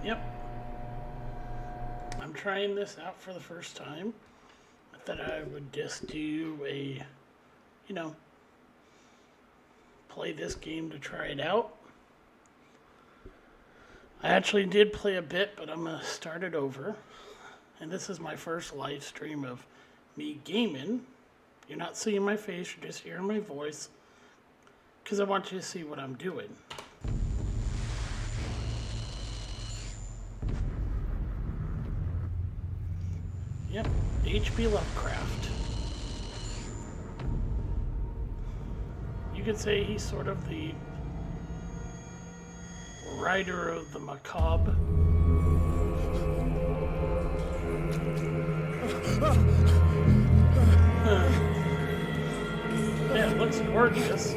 Yep. I'm trying this out for the first time. I thought I would just do a, play this game to try it out. I actually did play a bit, but I'm going to start it over. And this is my first live stream of me gaming. You're not seeing my face, you're just hearing my voice. Because I want you to see what I'm doing. Yep, H.P. Lovecraft. You could say he's sort of the writer of the macabre. Yeah, it looks gorgeous.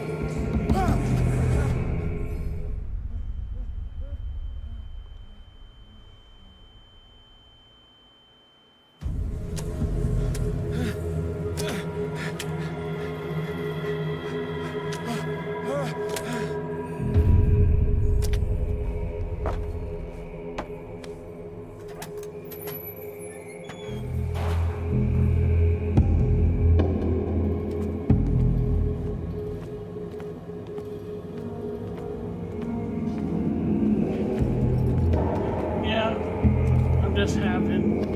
Just having,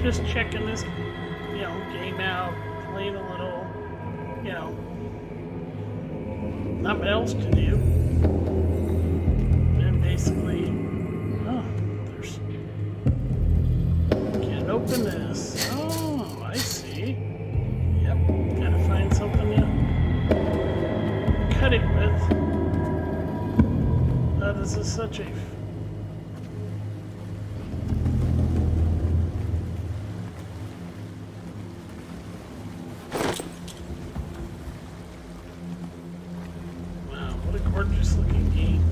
just checking this, game out, playing a little, not what else to do. And basically, can't open this. Oh, I see. Yep, gotta find something to cut it with. Oh, this is such a gorgeous looking game.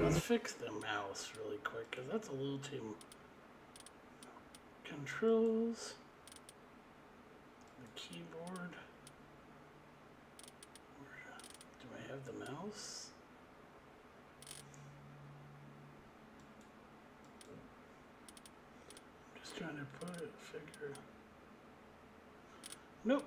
Let's fix the mouse really quick, because that's a little too... Controls, the keyboard. Do I have the mouse? I'm just trying to put it, figure. Nope.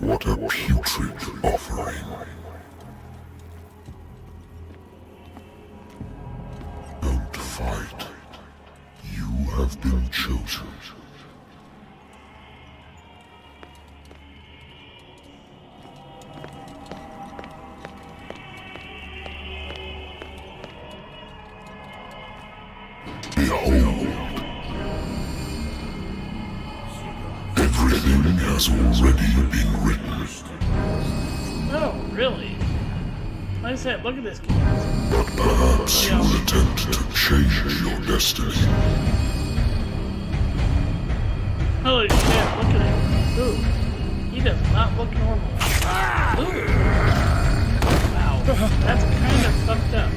What a putrid offering. Don't fight. You have been chosen. Behold. Everything has already been written. Oh, really? Like I said, look at this game. But perhaps you will attempt to change your destiny. Holy shit, look at him. Ooh. He does not look normal. Ooh. Wow. That's kind of fucked up.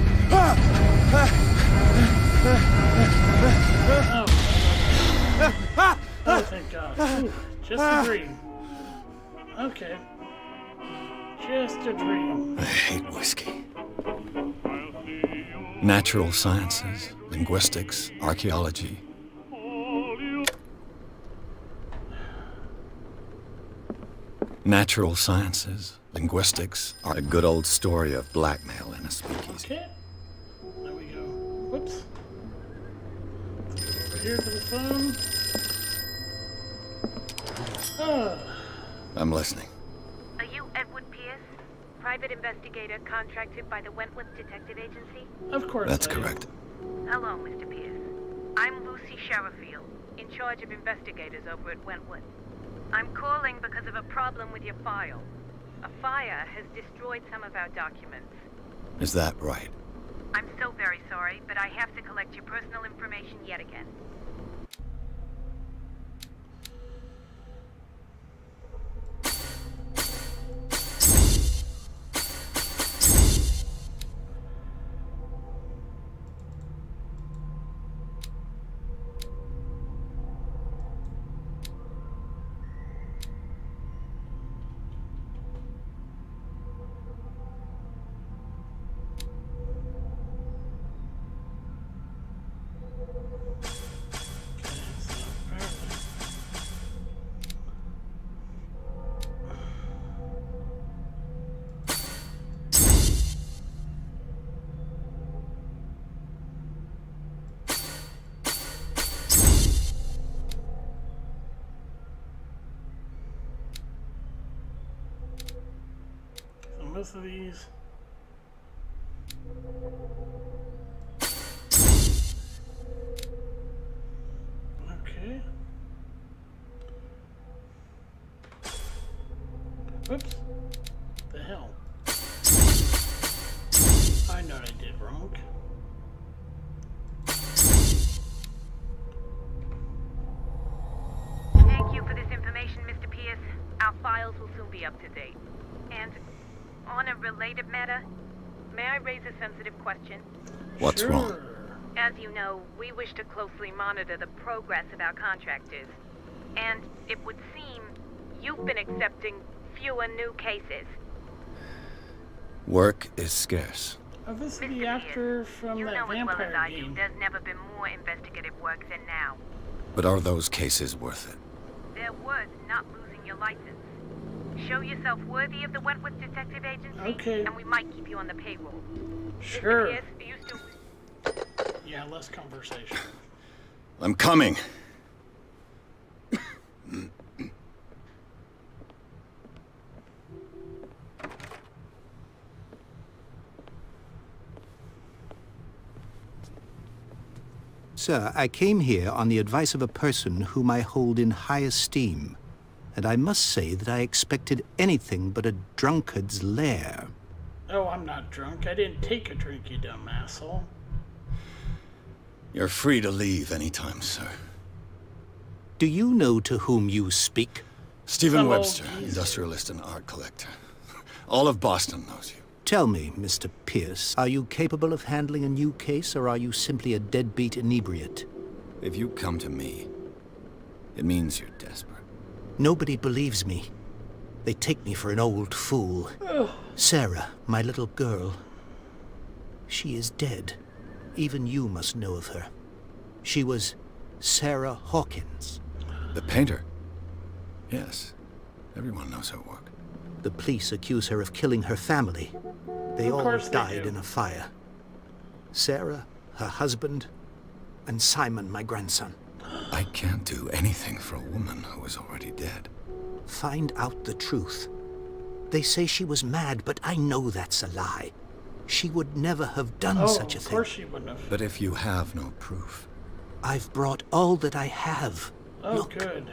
Oh, thank God. Ooh, just a dream. Okay. Just a dream. I hate whiskey. Natural sciences, linguistics, archaeology. Natural sciences, linguistics are a good old story of blackmail in a speakeasy. Okay. There we go. Whoops. here for the phone. I'm listening. Are you Edward Pierce, private investigator contracted by the Wentworth Detective Agency? Of course. That's I am. correct. Hello, Mr. Pierce. I'm Lucy Sherifield, in charge of investigators over at Wentworth. I'm calling because of a problem with your file. A fire has destroyed some of our documents. Is that right? I'm so very sorry, but I have to collect your personal information yet again. Most of these. Okay. Whoops. The hell. I know what I did wrong. Thank you for this information, Mr. Pierce. Our files will soon be up to date. And on a related matter, may I raise a sensitive question? What's Sure. wrong? As you know, we wish to closely monitor the progress of our contractors. And it would seem you've been accepting fewer new cases. Work is scarce. Oh, this is Mr. the Pierce, actor from you that know as well as vampire I do, game. there's never been more investigative work than now. But are those cases worth it? They're worth not losing your license. Show yourself worthy of the Wentworth Detective Agency, Okay. and we might keep you on the payroll. Sure. Mr. Pierce, are you still... Yeah, less conversation. I'm coming. Sir, I came here on the advice of a person whom I hold in high esteem, and I must say that I expected anything but a drunkard's lair. Oh, I'm not drunk. I didn't take a drink, you dumb asshole. You're free to leave anytime, sir. Do you know to whom you speak? Stephen Some old Webster, geezer. industrialist and art collector. All of Boston knows you. Tell me, Mr. Pierce, are you capable of handling a new case, or are you simply a deadbeat inebriate? If you come to me, it means you're desperate. Nobody believes me. They take me for an old fool. Sarah, my little girl, she is dead. Even you must know of her. She was Sarah Hawkins. The painter? Yes. Everyone knows her work. The police accuse her of killing her family. They Of all course they died do. in a fire. Sarah, her husband, and Simon, my grandson. I can't do anything for a woman who is already dead. Find out the truth. They say she was mad, but I know that's a lie. She would never have done Oh, such a of thing. course she wouldn't have. But if you have no proof, I've brought all that I have. Oh, Look, good.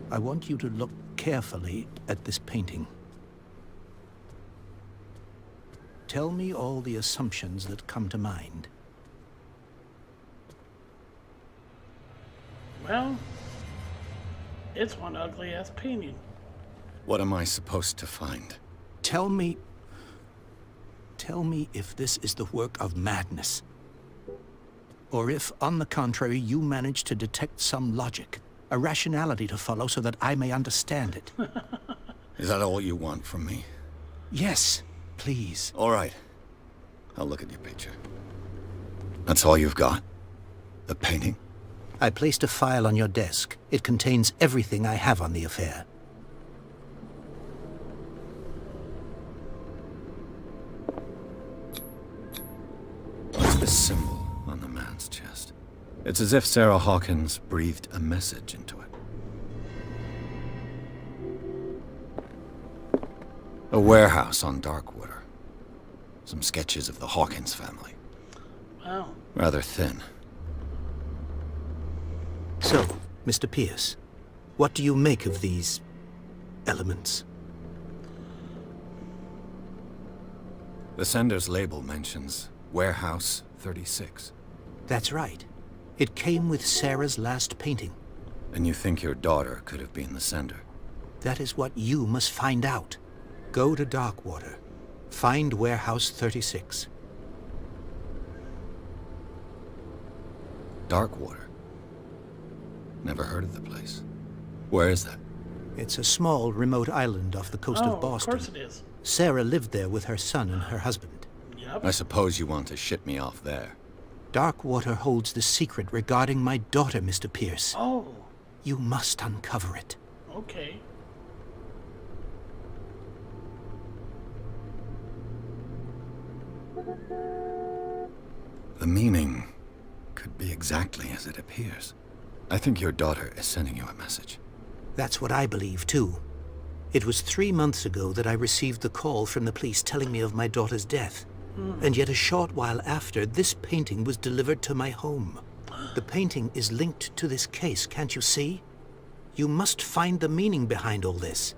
I want you to look carefully at this painting. Tell me all the assumptions that come to mind. Well, it's one ugly-ass painting. what am I supposed to find? Tell me if this is the work of madness. Or if, on the contrary, you manage to detect some logic, a rationality to follow so that I may understand it. Is that all you want from me? Yes, please. All right. I'll look at your picture. That's all you've got? The painting? I placed a file on your desk. It contains everything I have on the affair. What's this symbol on the man's chest? It's as if Sarah Hawkins breathed a message into it. A warehouse on Darkwater. Some sketches of the Hawkins family. Wow. Rather thin. So, Mr. Pierce, what do you make of these elements? The sender's label mentions Warehouse 36. That's right. It came with Sarah's last painting. And you think your daughter could have been the sender? That is what you must find out. Go to Darkwater. Find Warehouse 36. Darkwater? Never heard of the place. Where is that? It's a small, remote island off the coast of Boston. Of course it is. Sarah lived there with her son and her husband. Yep. I suppose you want to ship me off there. Darkwater holds the secret regarding my daughter, Mr. Pierce. Oh, You must uncover it. okay. The meaning could be exactly as it appears. I think your daughter is sending you a message. That's what I believe, too. It was 3 months ago that I received the call from the police telling me of my daughter's death. And yet a short while after, this painting was delivered to my home. The painting is linked to this case, can't you see? You must find the meaning behind all this.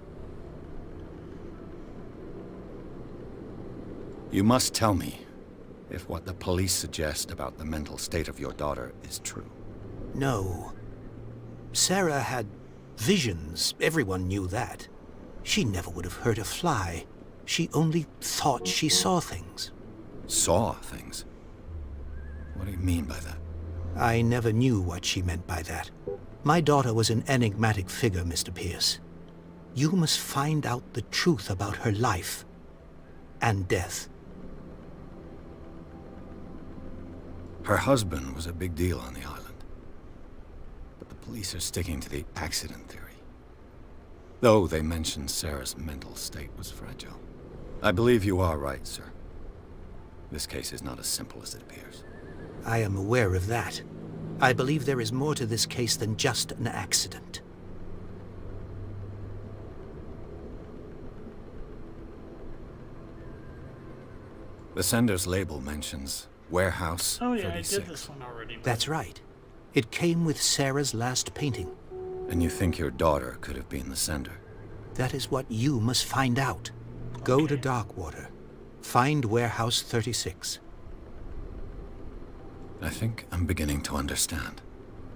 You must tell me if what the police suggest about the mental state of your daughter is true. No. Sarah had visions. Everyone knew that. She never would have hurt a fly. She only thought she saw things. Saw things? What do you mean by that? I never knew what she meant by that. My daughter was an enigmatic figure, Mr. Pierce. You must find out the truth about her life and death. Her husband was a big deal on the island. But the police are sticking to the accident theory. Though they mentioned Sarah's mental state was fragile. I believe you are right, sir. This case is not as simple as it appears. I am aware of that. I believe there is more to this case than just an accident. The sender's label mentions Warehouse 36. Oh yeah, I did this one already. but- That's right. It came with Sarah's last painting. And you think your daughter could have been the sender? That is what you must find out. Go to Darkwater. Find Warehouse 36. I think I'm beginning to understand.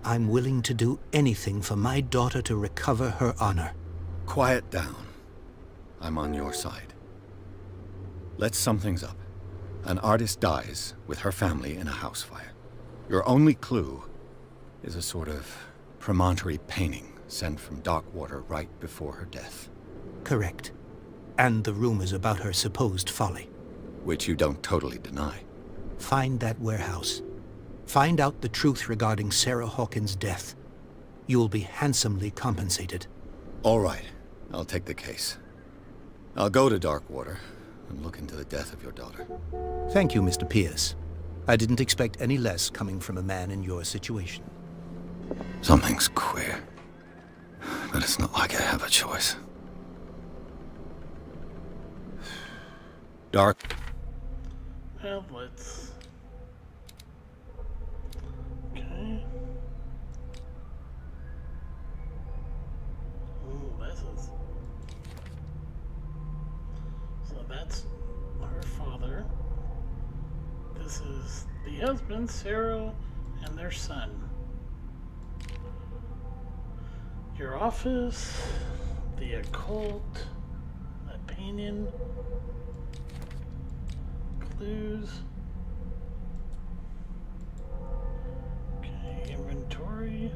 I'm willing to do anything for my daughter to recover her honor. Quiet down. I'm on your side. Let's sum things up. An artist dies with her family in a house fire. Your only clue is a sort of promontory painting sent from Darkwater right before her death. Correct. And the rumors about her supposed folly. Which you don't totally deny. Find that warehouse. Find out the truth regarding Sarah Hawkins' death. You will be handsomely compensated. All right, I'll take the case. I'll go to Darkwater and look into the death of your daughter. Thank you, Mr. Pierce. I didn't expect any less coming from a man in your situation. Something's queer. But it's not like I have a choice. Dark. Well, let's... Okay. Oh, this is... So that's her father. This is the husband, Sarah, and their son. Your office, the occult, that painting, clues. Okay, inventory.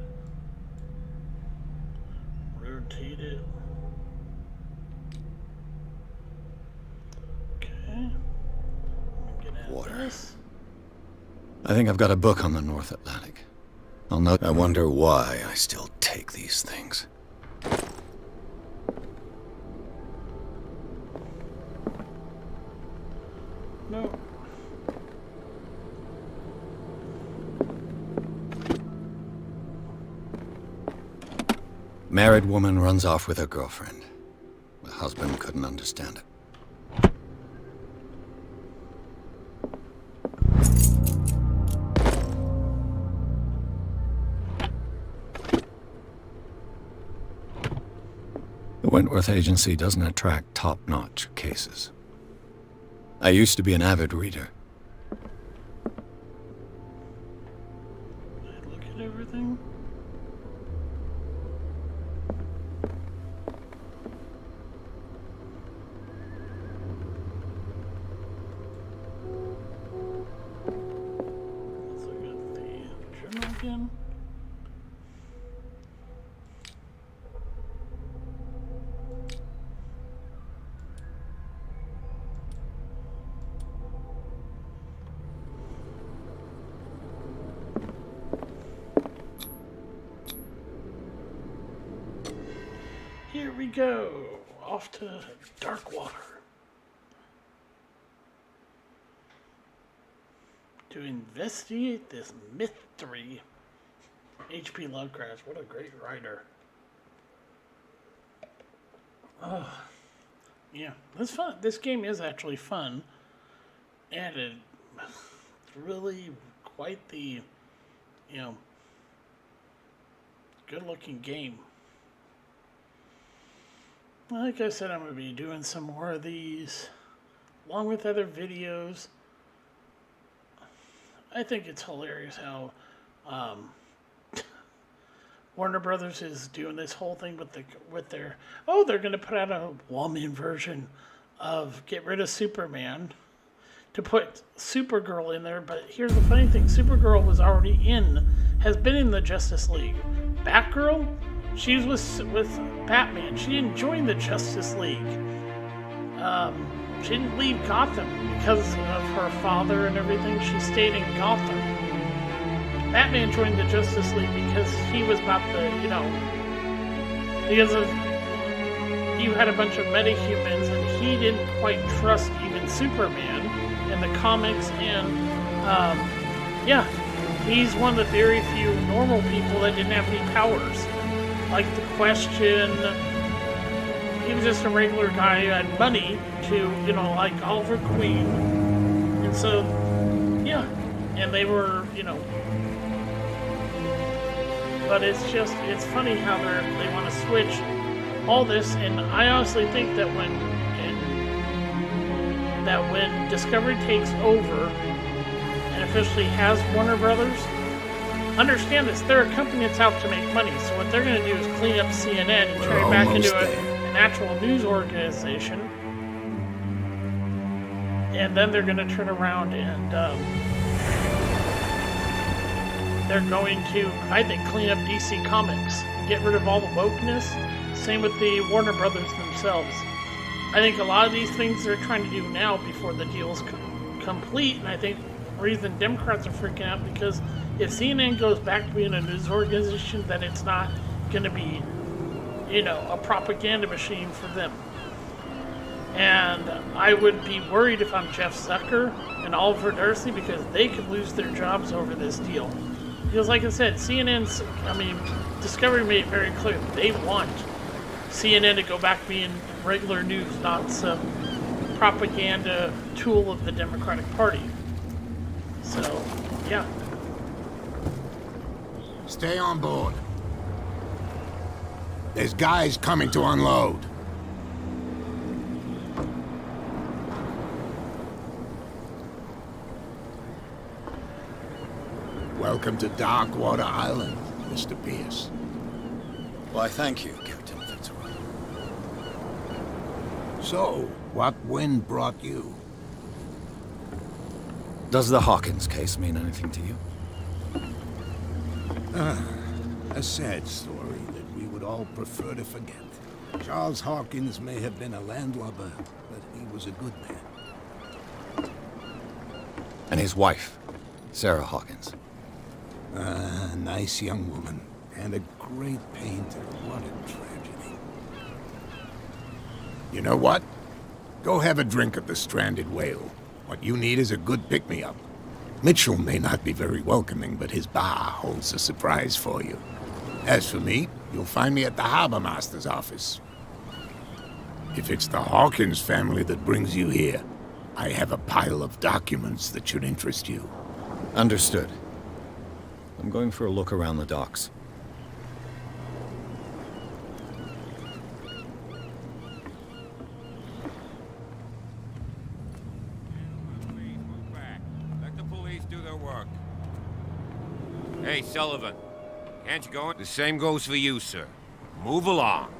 Rotate it. Okay. I'm gonna get out Water. this. I think I've got a book on the North Atlantic. I'll note. I wonder why I still take these things. No. Married woman runs off with her girlfriend. The husband couldn't understand it. The Wentworth Agency doesn't attract top-notch cases. I used to be an avid reader. Look at everything. Let's look at the journal again. Here we go, off to Darkwater. To investigate this mystery. H.P. Lovecraft, what a great writer. Oh, yeah, it's fun. This game is actually fun. And it's really quite the, good-looking game. Like I said, I'm going to be doing some more of these, along with other videos. I think it's hilarious how Warner Brothers is doing this whole thing with their they're going to put out a woman version of get rid of Superman to put Supergirl in there. But here's the funny thing: Supergirl has been in the Justice League. Batgirl, she's with Batman. She didn't join the Justice League. She didn't leave Gotham because of her father and everything. She stayed in Gotham. Batman joined the Justice League because he was about because of you had a bunch of metahumans and he didn't quite trust even Superman in the comics. And he's one of the very few normal people that didn't have any powers. Like the Question, he was just a regular guy who had money to, like Oliver Queen. And so, and they were, but it's funny how they want to switch all this. And I honestly think that when Discovery takes over and officially has Warner Brothers, understand this, they're a company that's out to make money. So what they're going to do is clean up CNN and turn it back into an actual news organization. And then they're going to turn around and they're going to, I think, clean up DC Comics. Get rid of all the wokeness. Same with the Warner Brothers themselves. I think a lot of these things they're trying to do now before the deal's complete. And I think the reason Democrats are freaking out because if CNN goes back to being a news organization, then it's not going to be, a propaganda machine for them. And I would be worried if I'm Jeff Zucker and Oliver Darcy because they could lose their jobs over this deal. Because like I said, Discovery made it very clear they want CNN to go back being regular news, not some propaganda tool of the Democratic Party. So, yeah. Stay on board. There's guys coming to unload. Welcome to Darkwater Island, Mr. Pierce. Why, thank you, Captain Fitzroy. So, what wind brought you? Does the Hawkins case mean anything to you? A sad story that we would all prefer to forget. Charles Hawkins may have been a landlubber, but he was a good man. And his wife, Sarah Hawkins. A nice young woman, and a great painter. What a tragedy. You know what? Go have a drink at the Stranded Whale. What you need is a good pick-me-up. Mitchell may not be very welcoming, but his bar holds a surprise for you. As for me, you'll find me at the Harbor Master's office. If it's the Hawkins family that brings you here, I have a pile of documents that should interest you. Understood. I'm going for a look around the docks. Let the police do their work. Hey, Sullivan. Can't you go in? The same goes for you, sir. Move along.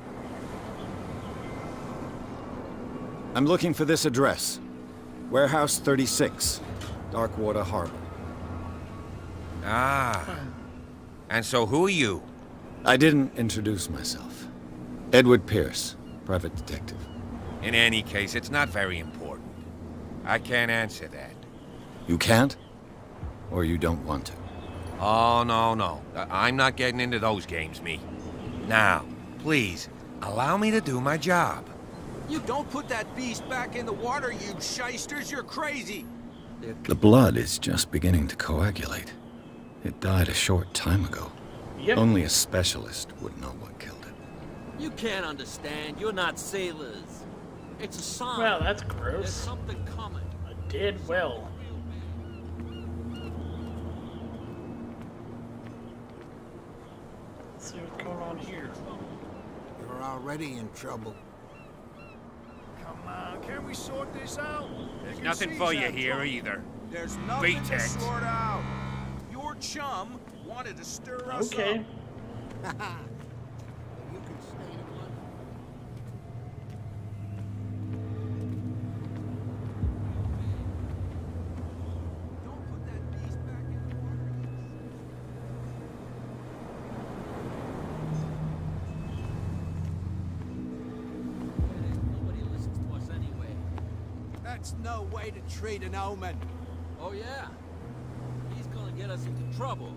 I'm looking for this address. Warehouse 36, Darkwater Harbor. Ah. And so who are you? I didn't introduce myself. Edward Pierce, private detective. In any case, it's not very important. I can't answer that. You can't? Or you don't want to? Oh, no. I'm not getting into those games, me. Now, please, allow me to do my job. You don't put that beast back in the water, you shysters! You're crazy! The blood is just beginning to coagulate. It died a short time ago. Yep. Only a specialist would know what killed it. You can't understand. You're not sailors. It's a sign. Well, that's There's gross. something coming. I did well. Let's see what's going on here. You're already in trouble. Come on, can we sort this out? There's nothing for you here either. There's nothing to Pretext. sort out. Your chum wanted to stir us Okay. up. You can stay to one. Don't put that beast back in the water. Nobody listens to us anyway. That's no way to treat an omen. Oh yeah? He's gonna get us into trouble.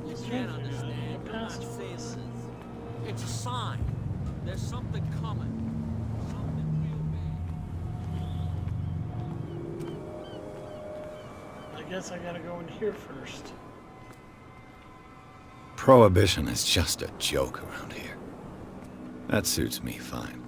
You can't understand. You're not sailors. It's a sign. There's something coming. Something real bad. I guess I gotta go in here first. Prohibition is just a joke around here. That suits me fine.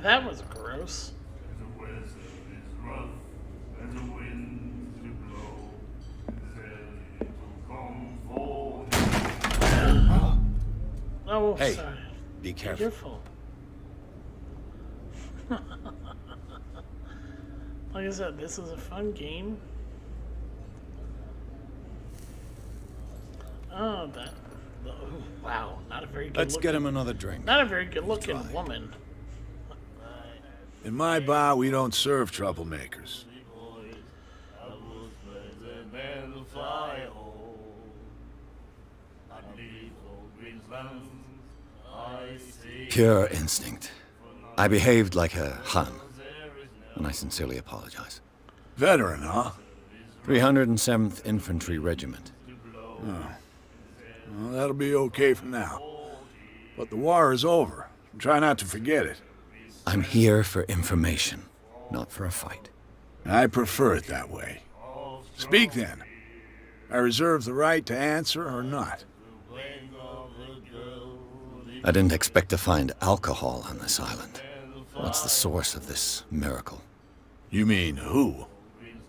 That was gross. Oh, Hey, sorry. be Be careful. careful. Like I said, this is a fun game. Oh, that. Oh, wow, not a very good. Let's get looking, him another drink. Not a very good-looking Try. woman. In my bar, we don't serve troublemakers. Pure instinct. I behaved like a Hun, and I sincerely apologize. Veteran, huh? 307th Infantry Regiment. Well, that'll be okay for now. But the war is over. Try not to forget it. I'm here for information, not for a fight. I prefer it that way. Speak then. I reserve the right to answer or not. I didn't expect to find alcohol on this island. What's the source of this miracle? You mean who?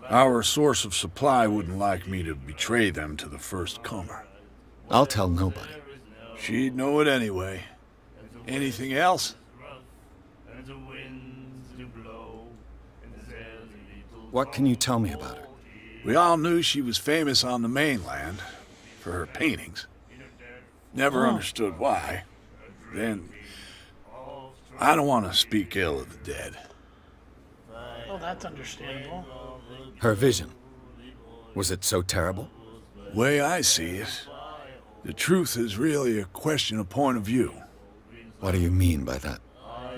Our source of supply wouldn't like me to betray them to the first comer. I'll tell nobody. She'd know it anyway. Anything else? What can you tell me about her? We all knew she was famous on the mainland for her paintings. Never understood why. Then, I don't want to speak ill of the dead. Oh, that's understandable. Her vision. Was it so terrible? Way I see it, the truth is really a question of point of view. What do you mean by that?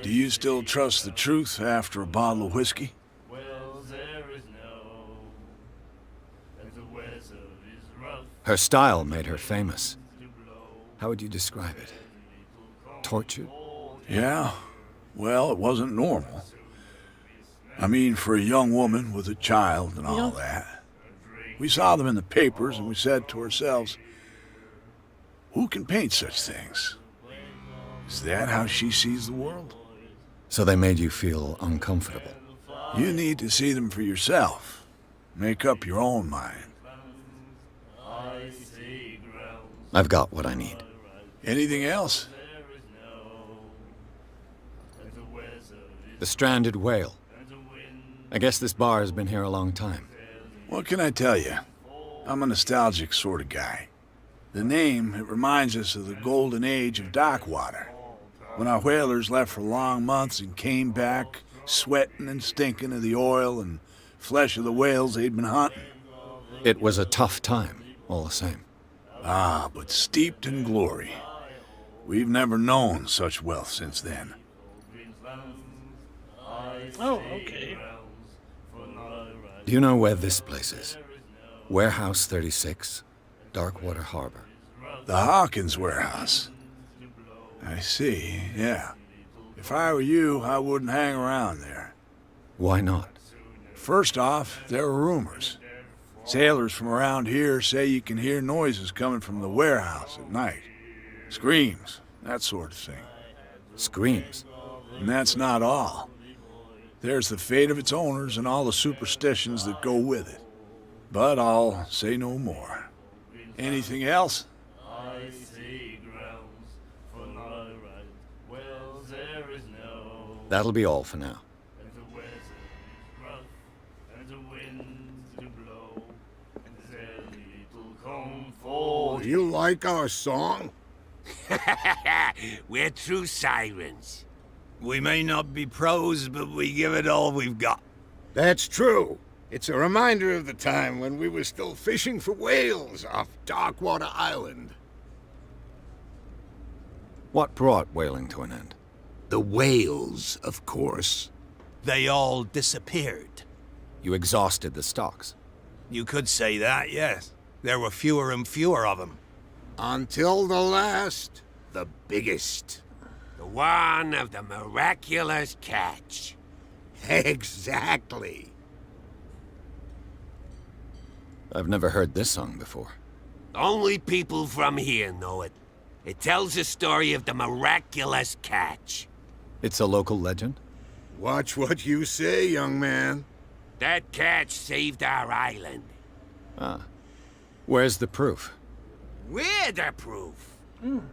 Do you still trust the truth after a bottle of whiskey? Her style made her famous. How would you describe it? Tortured? Yeah, well, it wasn't normal. I mean, for a young woman with a child and all that. We saw them in the papers and we said to ourselves, who can paint such things? Is that how she sees the world? So they made you feel uncomfortable. You need to see them for yourself. Make up your own mind. I've got what I need. Anything else? The stranded whale. I guess this bar has been here a long time. What can I tell you? I'm a nostalgic sort of guy. The name, it reminds us of the golden age of dockwater, when our whalers left for long months and came back sweating and stinking of the oil and flesh of the whales they'd been hunting. It was a tough time, all the same. Ah, but steeped in glory. We've never known such wealth since then. Oh, okay. Do you know where this place is? Warehouse 36, Darkwater Harbor. The Hawkins warehouse. I see, yeah. If I were you, I wouldn't hang around there. Why not? First off, there are rumors. Sailors from around here say you can hear noises coming from the warehouse at night. Screams, that sort of thing. Screams. And that's not all. There's the fate of its owners and all the superstitions that go with it. But I'll say no more. Anything else? That'll be all for now. You like our song? We're true sirens. We may not be pros, but we give it all we've got. That's true. It's a reminder of the time when we were still fishing for whales off Darkwater Island. What brought whaling to an end? The whales, of course. They all disappeared. You exhausted the stocks. You could say that, yes. There were fewer and fewer of them. Until the last, the biggest. The one of the miraculous catch. Exactly. I've never heard this song before. Only people from here know it. It tells the story of the miraculous catch. It's a local legend? Watch what you say, young man. That catch saved our island. Ah. Where's the proof? We're the proof.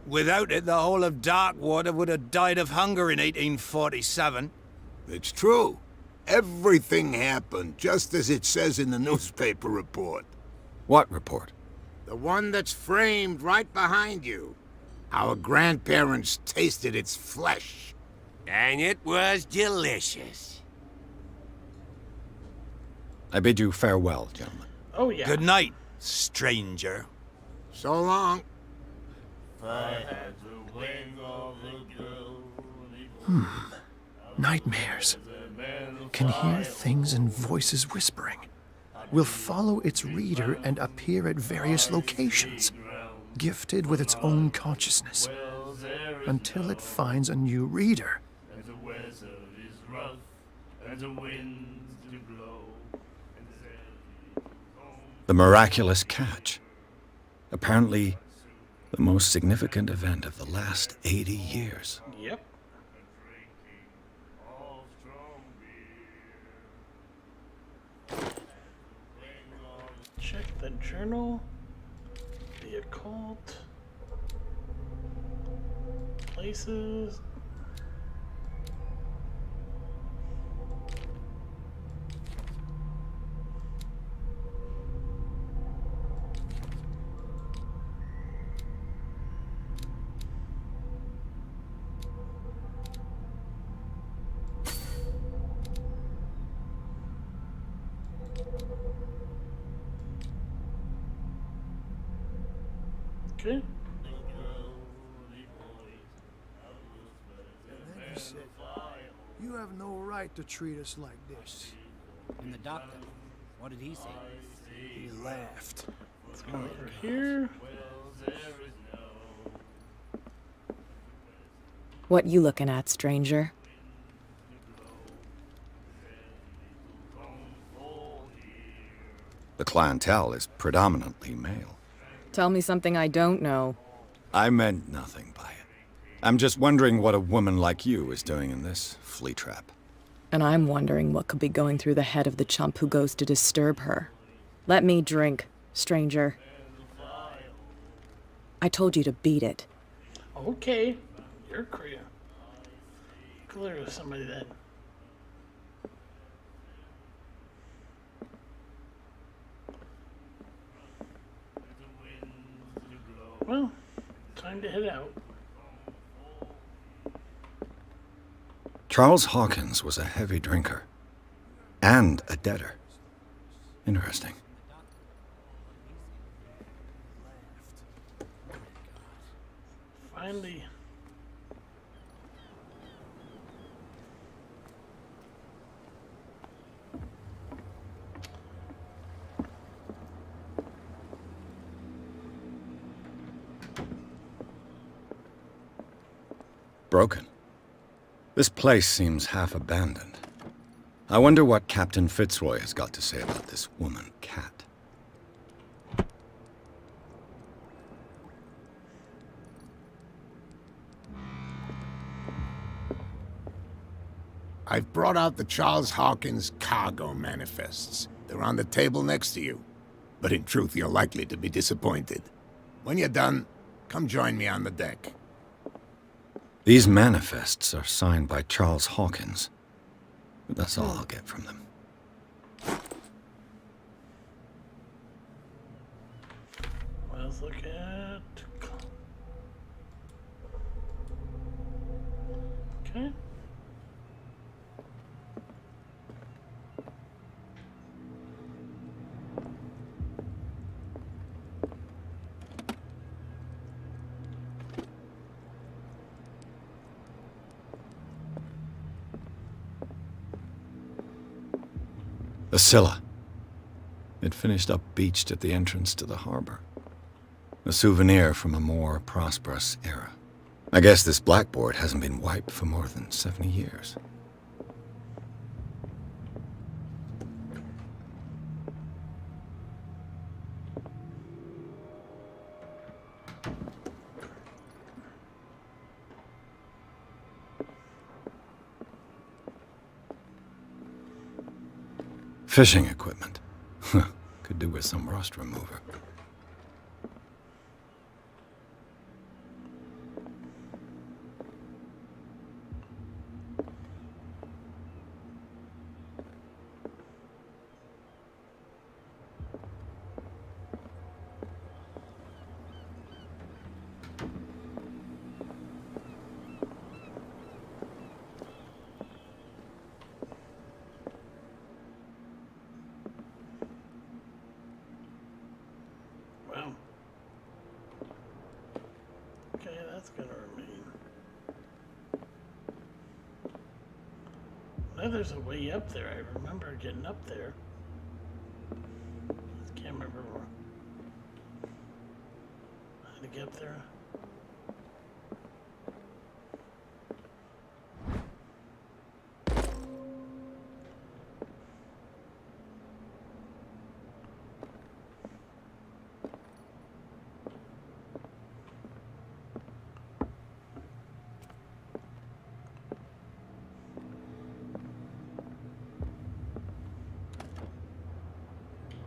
Without it, the whole of Darkwater would have died of hunger in 1847. It's true. Everything happened just as it says in the newspaper report. What report? The one that's framed right behind you. Our grandparents tasted its flesh. And it was delicious. I bid you farewell, gentlemen. Oh, yeah. Good night, stranger. So long. Nightmares. Can hear things and voices whispering. Will follow its reader and appear at various locations, gifted with its own consciousness, until it finds a new reader. The miraculous catch. Apparently, the most significant event of the last 80 years. Yep. Check the journal. The occult. Places. Okay. He said, "You have no right to treat us like this." And the doctor, what did he say? He laughed. Let's go over here. What you looking at, stranger? The clientele is predominantly male. Tell me something I don't know. I meant nothing by it. I'm just wondering what a woman like you is doing in this flea trap. And I'm wondering what could be going through the head of the chump who goes to disturb her. Let me drink, stranger. I told you to beat it. Okay, you're clear. Clear with somebody then. Well, time to head out. Charles Hawkins was a heavy drinker. And a debtor. Interesting. Finally. Broken. This place seems half abandoned. I wonder what Captain Fitzroy has got to say about this woman cat. I've brought out the Charles Hawkins cargo manifests. They're on the table next to you. But in truth, you're likely to be disappointed. When you're done, come join me on the deck. These manifests are signed by Charles Hawkins. But that's all I'll get from them. Let's look at... Okay. The Scylla. It finished up beached at the entrance to the harbor. A souvenir from a more prosperous era. I guess this blackboard hasn't been wiped for more than 70 years. Fishing equipment. Could do with some rust remover. Wow. Okay, that's gonna remain. Now there's a way up there. I remember getting up there. Just can't remember how to get up there.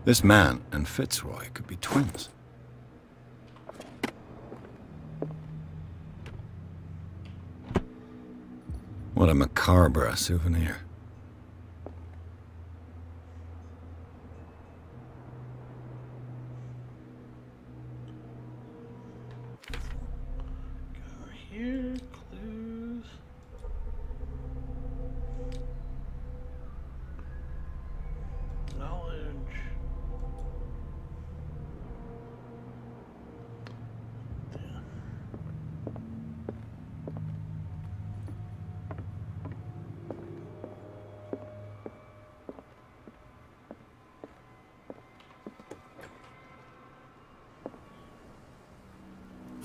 This man and Fitzroy could be twins. What a macabre souvenir. Go here, clues. Knowledge.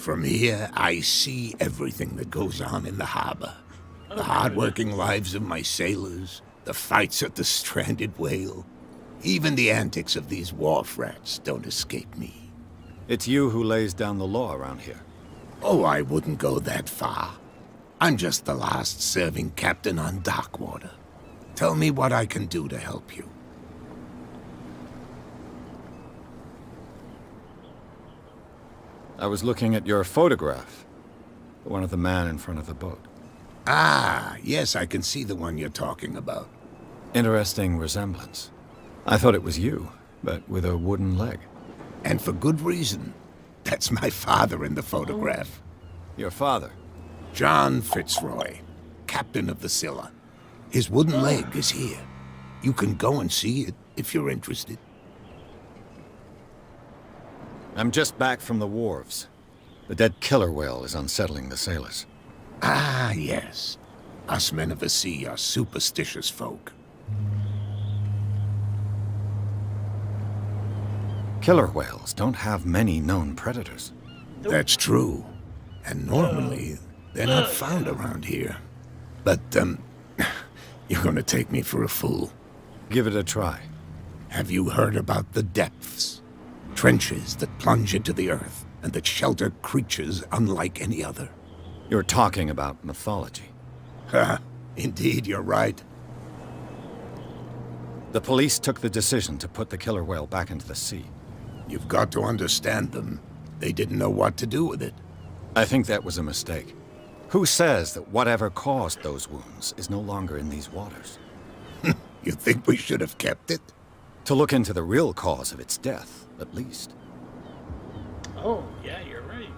From here, I see everything that goes on in the harbor. The hard-working lives of my sailors, the fights at the stranded whale. Even the antics of these wharf rats don't escape me. It's you who lays down the law around here. Oh, I wouldn't go that far. I'm just the last serving captain on Darkwater. Tell me what I can do to help you. I was looking at your photograph. The one of the man in front of the boat. Ah, yes, I can see the one you're talking about. Interesting resemblance. I thought it was you, but with a wooden leg. And for good reason. That's my father in the photograph. Your father? John Fitzroy, captain of the Scylla. His wooden leg is here. You can go and see it if you're interested. I'm just back from the wharves. The dead killer whale is unsettling the sailors. Ah, yes. Us men of the sea are superstitious folk. Killer whales don't have many known predators. That's true. And normally, they're not found around here. But, you're gonna take me for a fool. Give it a try. Have you heard about the depths? Trenches that plunge into the earth and that shelter creatures unlike any other. You're talking about mythology. Ha! Indeed, you're right. The police took the decision to put the killer whale back into the sea. You've got to understand them. They didn't know what to do with it. I think that was a mistake. Who says that whatever caused those wounds is no longer in these waters? You think we should have kept it? To look into the real cause of its death, at least. Oh, yeah, you're right.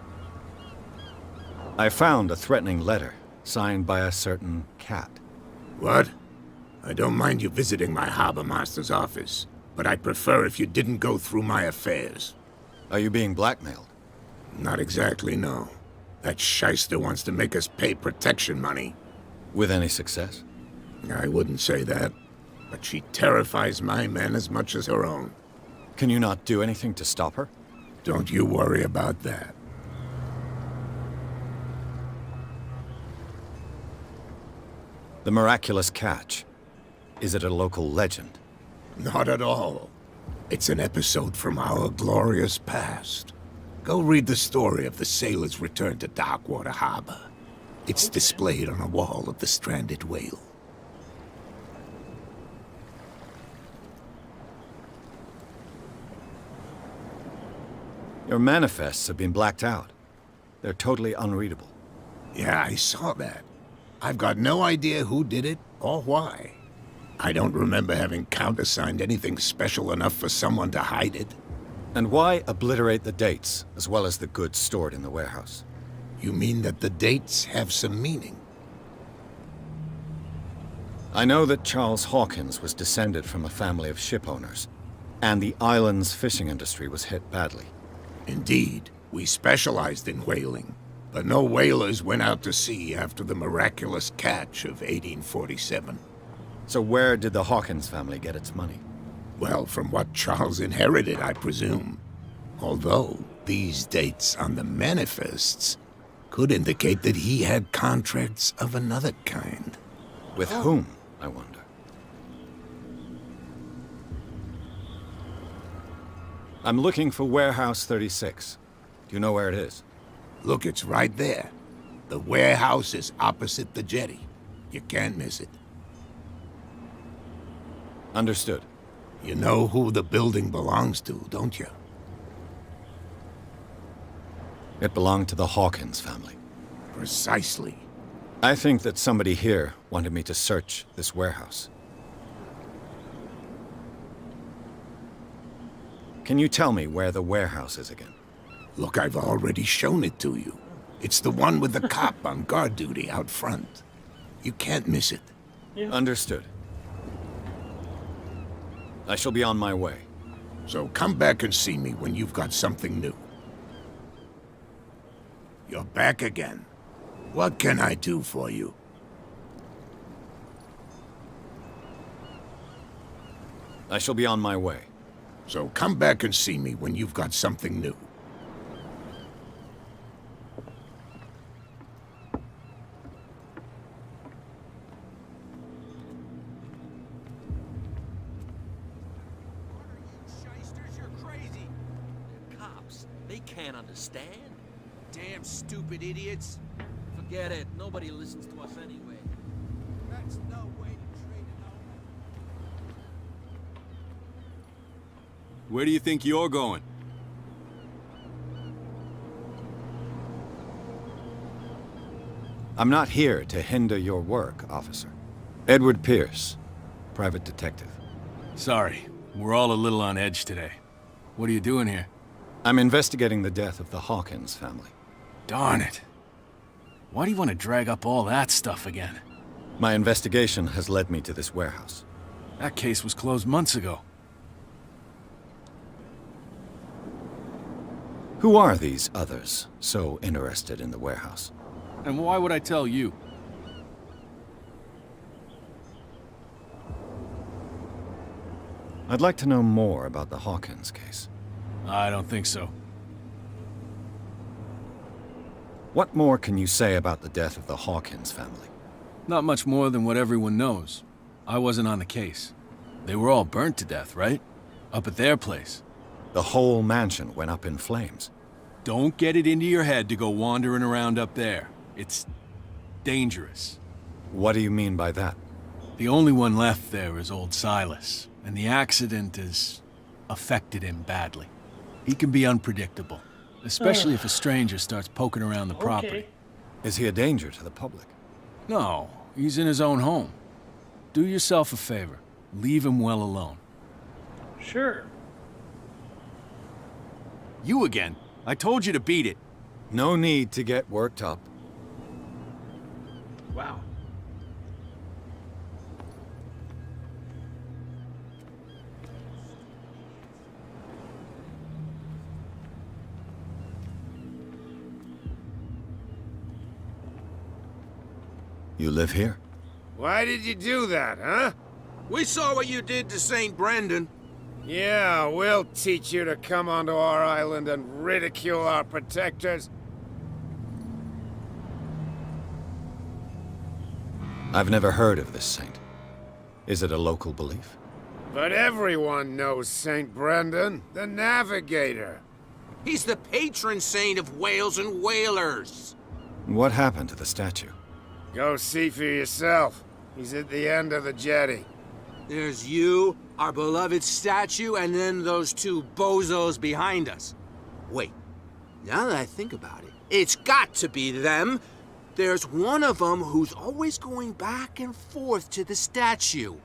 I found a threatening letter, signed by a certain cat. What? I don't mind you visiting my harbor master's office, but I'd prefer if you didn't go through my affairs. Are you being blackmailed? Not exactly, no. That shyster wants to make us pay protection money. With any success? I wouldn't say that, but she terrifies my men as much as her own. Can you not do anything to stop her? Don't you worry about that. The miraculous catch. Is it a local legend? Not at all. It's an episode from our glorious past. Go read the story of the sailor's return to Darkwater Harbor. It's displayed on a wall of the stranded whale. Your manifests have been blacked out. They're totally unreadable. Yeah, I saw that. I've got no idea who did it or why. I don't remember having countersigned anything special enough for someone to hide it. And why obliterate the dates, as well as the goods stored in the warehouse? You mean that the dates have some meaning? I know that Charles Hawkins was descended from a family of ship owners, and the island's fishing industry was hit badly. Indeed, we specialized in whaling, but no whalers went out to sea after the miraculous catch of 1847. So where did the Hawkins family get its money? Well, from what Charles inherited, I presume. Although, these dates on the manifests could indicate that he had contracts of another kind. With whom, I wonder? I'm looking for Warehouse 36. Do you know where it is? Look, it's right there. The warehouse is opposite the jetty. You can't miss it. Understood. You know who the building belongs to, don't you? It belonged to the Hawkins family. Precisely. I think that somebody here wanted me to search this warehouse. Can you tell me where the warehouse is again? Look, I've already shown it to you. It's the one with the cop on guard duty out front. You can't miss it. Yeah. Understood. I shall be on my way. So come back and see me when you've got something new. You're back again. What can I do for you? I shall be on my way. So come back and see me when you've got something new. They can't understand. Damn stupid idiots. Forget it. Nobody listens to us anyway. That's no way to trade it out. Where do you think you're going? I'm not here to hinder your work, officer. Edward Pierce, private detective. Sorry, we're all a little on edge today. What are you doing here? I'm investigating the death of the Hawkins family. Darn it. Why do you want to drag up all that stuff again? My investigation has led me to this warehouse. That case was closed months ago. Who are these others so interested in the warehouse? And why would I tell you? I'd like to know more about the Hawkins case. I don't think so. What more can you say about the death of the Hawkins family? Not much more than what everyone knows. I wasn't on the case. They were all burnt to death, right? Up at their place. The whole mansion went up in flames. Don't get it into your head to go wandering around up there. It's dangerous. What do you mean by that? The only one left there is old Silas, and the accident has affected him badly. He can be unpredictable, especially if a stranger starts poking around the property. Is he a danger to the public? No, he's in his own home. Do yourself a favor. Leave him well alone. Sure. You again. I told you to beat it. No need to get worked up. Wow. You live here? Why did you do that, huh? We saw what you did to St. Brendan. Yeah, we'll teach you to come onto our island and ridicule our protectors. I've never heard of this saint. Is it a local belief? But everyone knows St. Brendan, the Navigator. He's the patron saint of whales and whalers. What happened to the statue? Go see for yourself. He's at the end of the jetty. There's you, our beloved statue, and then those two bozos behind us. Wait, now that I think about it, it's got to be them. There's one of them who's always going back and forth to the statue.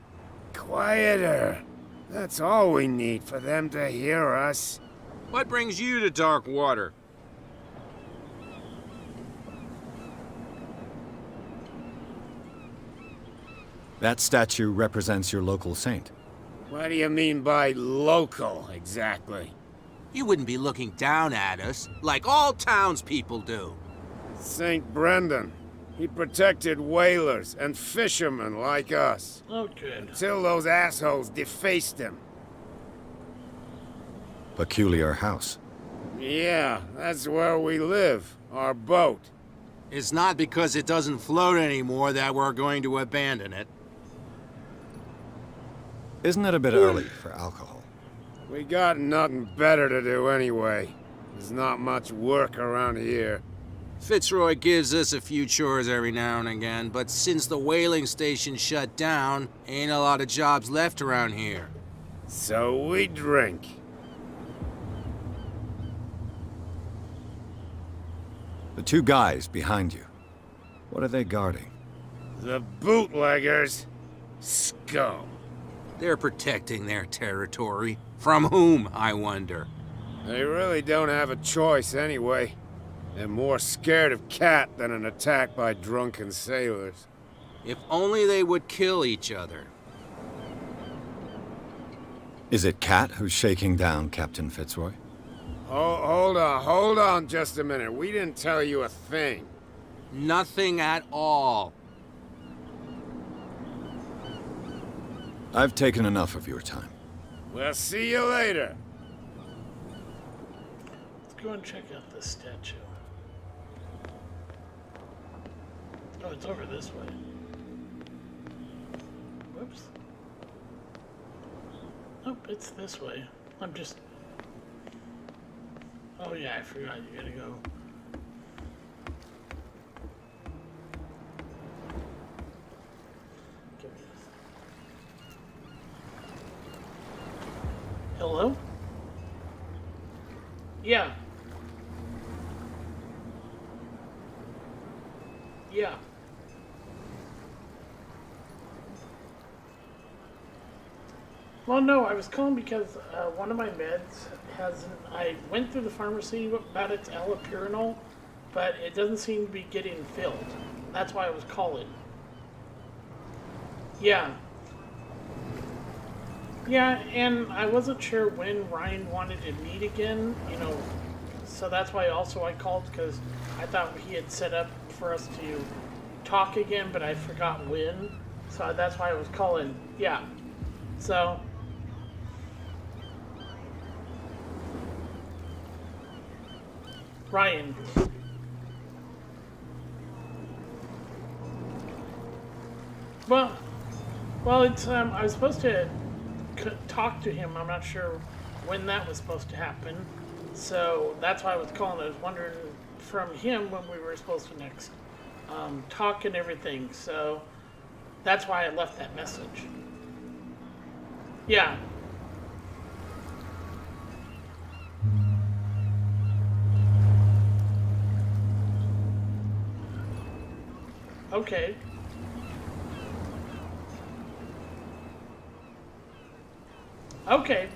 Quieter. That's all we need for them to hear us. What brings you to dark water? That statue represents your local saint. What do you mean by local, exactly? You wouldn't be looking down at us, like all townspeople do. St. Brendan. He protected whalers and fishermen like us. Oh, good. Until those assholes defaced him. Peculiar house. Yeah, that's where we live. Our boat. It's not because it doesn't float anymore that we're going to abandon it. Isn't it a bit early for alcohol? We got nothing better to do anyway. There's not much work around here. Fitzroy gives us a few chores every now and again, but since the whaling station shut down, ain't a lot of jobs left around here. So we drink. The two guys behind you. What are they guarding? The bootleggers. Scum. They're protecting their territory. From whom, I wonder? They really don't have a choice anyway. They're more scared of Cat than an attack by drunken sailors. If only they would kill each other. Is it Cat who's shaking down Captain Fitzroy? Hold on just a minute. We didn't tell you a thing. Nothing at all. I've taken enough of your time. We'll see you later. Let's go and check out this statue. Oh, it's over this way. Whoops. Nope, it's this way. Oh yeah, I forgot you gotta go. Give me this. Hello? Yeah. Yeah. Well, no, I was calling because one of my meds has. I went through the pharmacy about its allopurinol, but it doesn't seem to be getting filled. That's why I was calling. Yeah. Yeah, and I wasn't sure when Ryan wanted to meet again, you know, so that's why also I called, because I thought he had set up for us to talk again, but I forgot when, so that's why I was calling. Yeah. So... Ryan. Well, it's I was supposed to talk to him. I'm not sure when that was supposed to happen, so that's why I was calling. I was wondering from him when we were supposed to next talk and everything. So that's why I left that message. Yeah. Okay. Okay.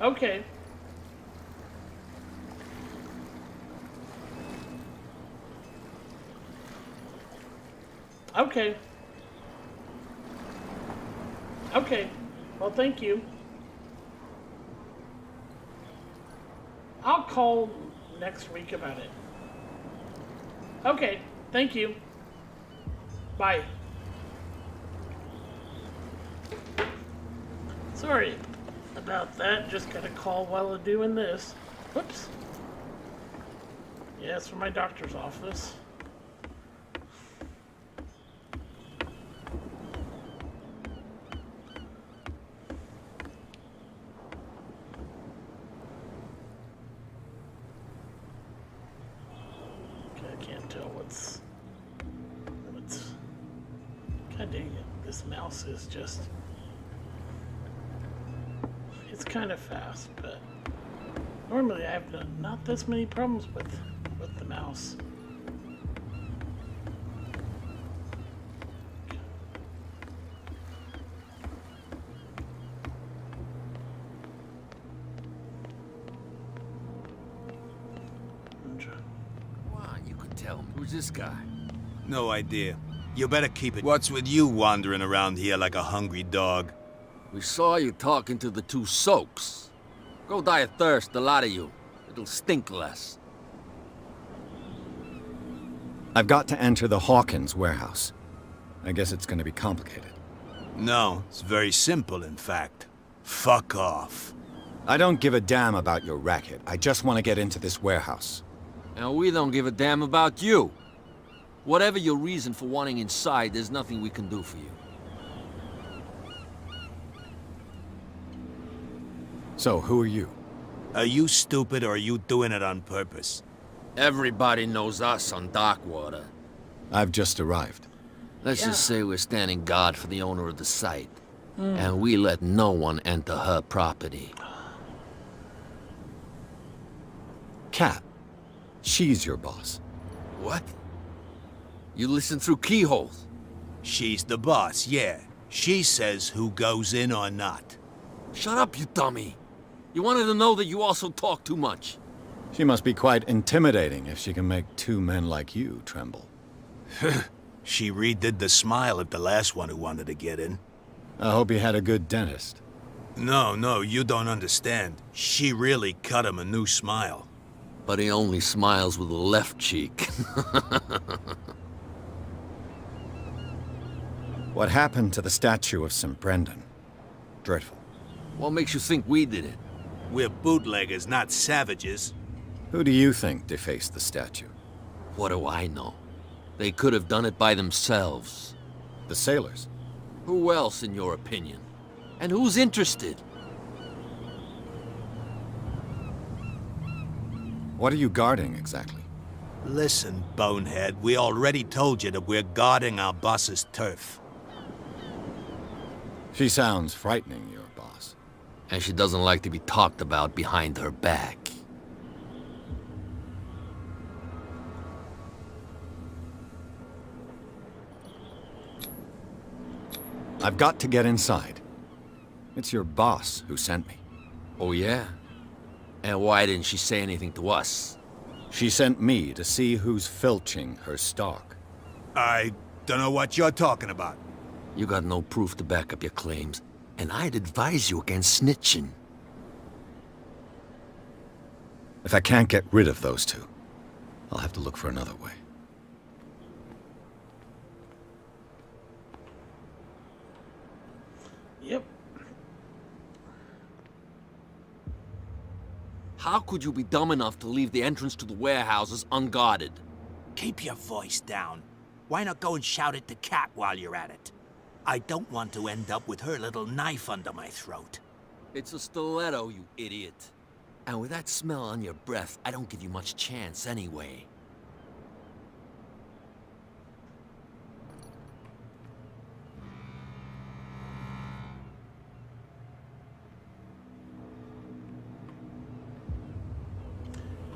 Okay. Okay. Okay. Well, thank you. I'll call next week about it. Okay. Thank you. Bye. Sorry about that. Just got a call while doing this. Whoops. Yeah, it's from my doctor's office. Okay, I can't tell what's... God dang it. This mouse is just... It's kind of fast, but normally I have not this many problems with the mouse. Come on, you could tell me. Who's this guy? No idea. You better keep it. What's with you wandering around here like a hungry dog? We saw you talking to the two soaks. Go die of thirst, the lot of you. It'll stink less. I've got to enter the Hawkins warehouse. I guess it's going to be complicated. No, it's very simple, in fact. Fuck off. I don't give a damn about your racket. I just want to get into this warehouse. And we don't give a damn about you. Whatever your reason for wanting inside, there's nothing we can do for you. So, who are you? Are you stupid or are you doing it on purpose? Everybody knows us on Darkwater. I've just arrived. Let's just say we're standing guard for the owner of the site. And we let no one enter her property. Kat. She's your boss. What? You listen through keyholes? She's the boss, yeah. She says who goes in or not. Shut up, you dummy. You wanted to know that you also talk too much. She must be quite intimidating if she can make two men like you tremble. She redid the smile at the last one who wanted to get in. I hope he had a good dentist. No, you don't understand. She really cut him a new smile. But he only smiles with the left cheek. What happened to the statue of St. Brendan? Dreadful. What makes you think we did it? We're bootleggers, not savages. Who do you think defaced the statue? What do I know? They could have done it by themselves. The sailors? Who else, in your opinion? And who's interested? What are you guarding, exactly? Listen, bonehead, we already told you that we're guarding our boss's turf. She sounds frightening, your boss. And she doesn't like to be talked about behind her back. I've got to get inside. It's your boss who sent me. Oh, yeah? And why didn't she say anything to us? She sent me to see who's filching her stock. I don't know what you're talking about. You got no proof to back up your claims, and I'd advise you against snitching. If I can't get rid of those two, I'll have to look for another way. Yep. How could you be dumb enough to leave the entrance to the warehouses unguarded? Keep your voice down. Why not go and shout at the cat while you're at it? I don't want to end up with her little knife under my throat. It's a stiletto, you idiot. And with that smell on your breath, I don't give you much chance anyway.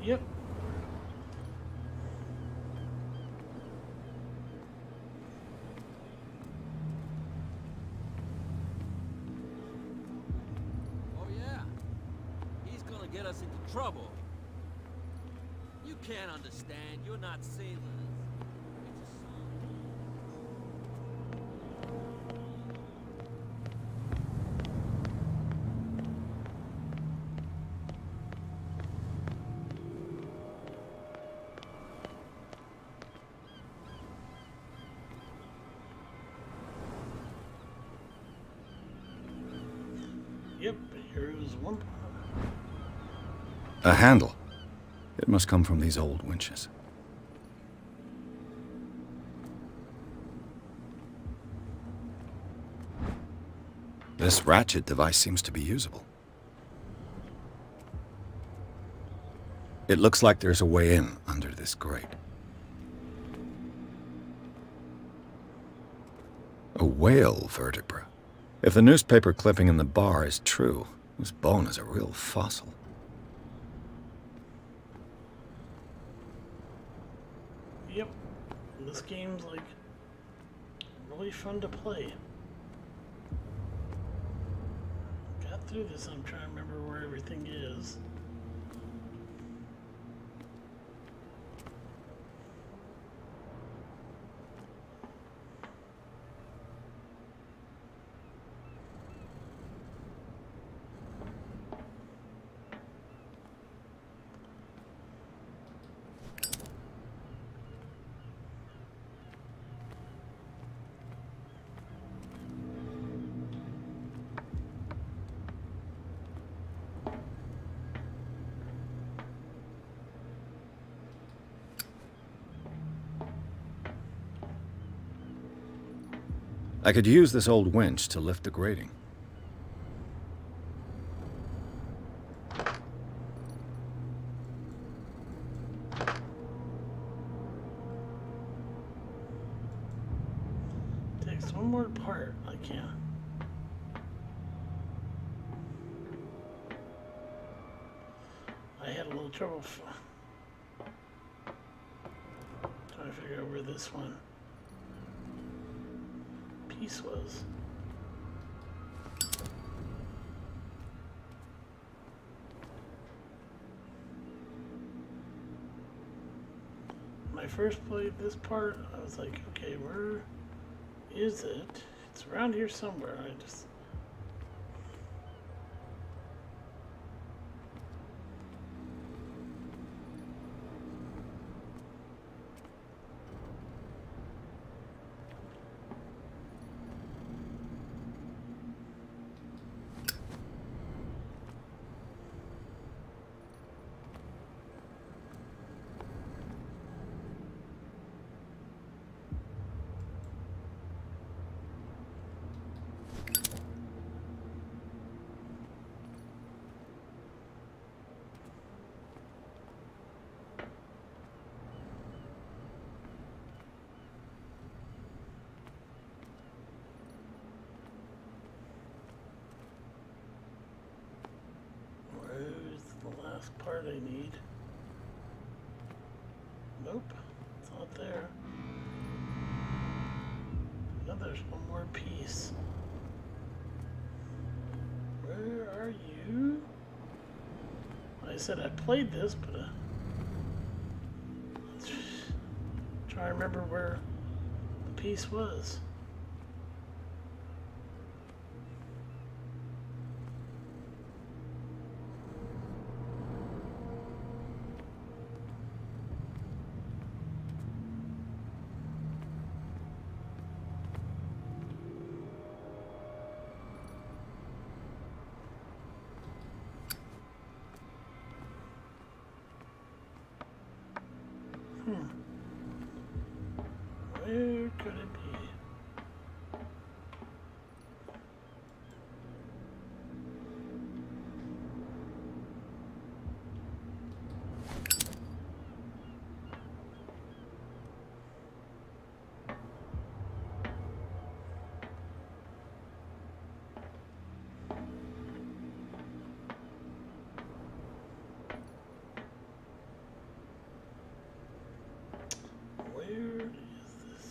Yep. Oh yeah? He's gonna get us into trouble. You can't understand. You're not sailors. It's a song. Yep, here's one. A handle. It must come from these old winches. This ratchet device seems to be usable. It looks like there's a way in under this grate. A whale vertebra. If the newspaper clipping in the bar is true, this bone is a real fossil. Yep. This game's like really fun to play. Got through this, I'm trying to remember where everything is. I could use this old winch to lift the grating. Takes one more part, I can't. I had a little trouble trying to figure out where this one piece was. When I first played this part, I was like, okay, where is it? It's around here somewhere. I just... part I need. Nope, it's not there. No, there's one more piece. Where are you? I said I played this, but try to remember where the piece was. Where could it be? Where is this?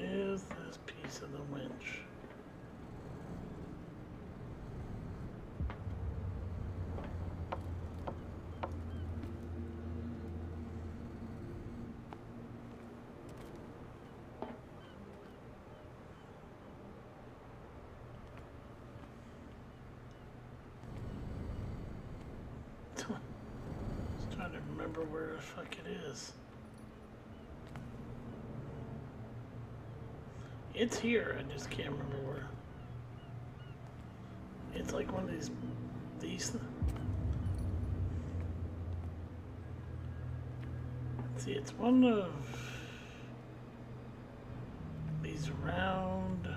Is this piece of the winch? Just trying to remember where the fuck it is. It's here, I just can't remember where. It's like one of these see, it's one of these round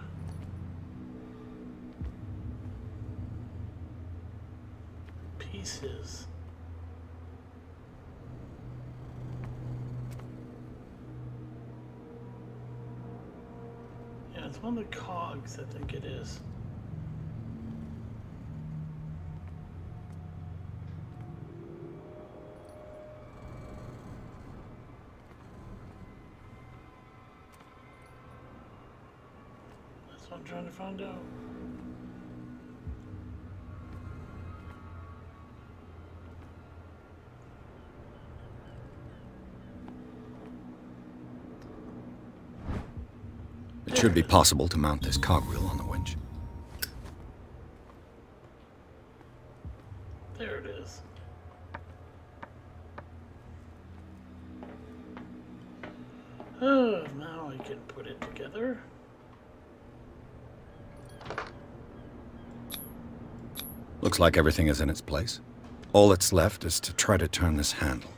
pieces. Yeah, it's one of the cogs, I think it is. That's what I'm trying to find out. It should be possible to mount this cogwheel on the winch. There it is. Oh, now I can put it together. Looks like everything is in its place. All that's left is to try to turn this handle.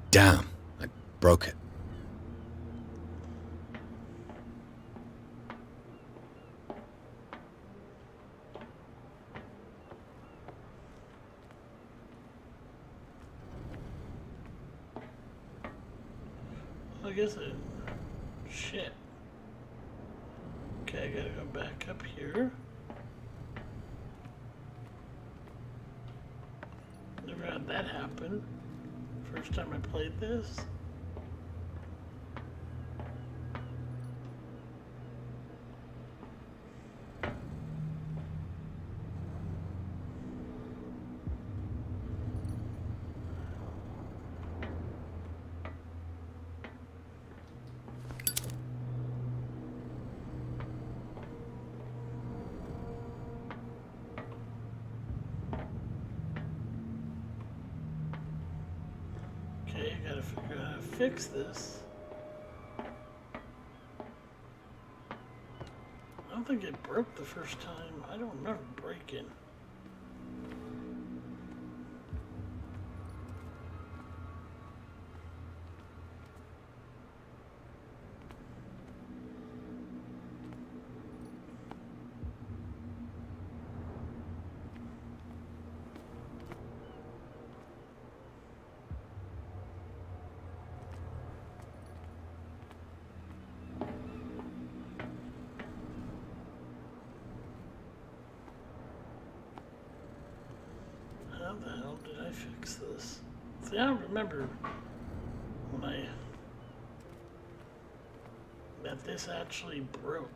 Damn, I broke it. I guess it... Shit. Okay, I gotta go back up here. Never had that happen. First time I played this. Okay, I gotta figure out how to fix this. I don't think it broke the first time. I don't remember breaking. How the hell did I fix this? See, I don't remember when that this actually broke.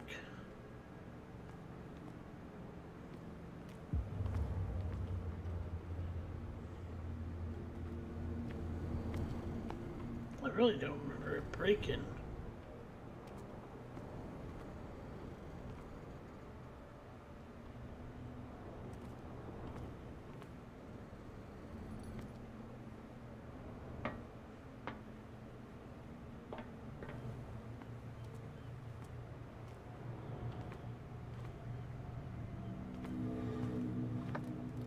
I really don't remember it breaking.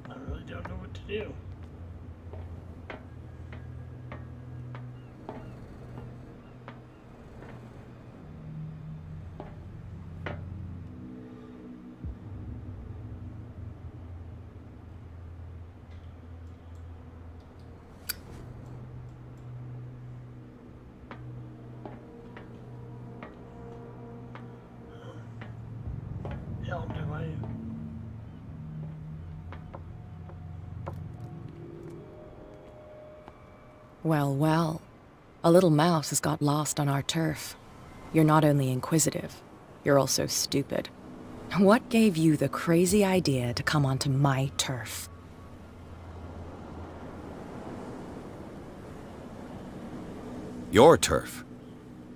I really don't know what to do. Hell do I? Well, well. A little mouse has got lost on our turf. You're not only inquisitive, you're also stupid. What gave you the crazy idea to come onto my turf? Your turf?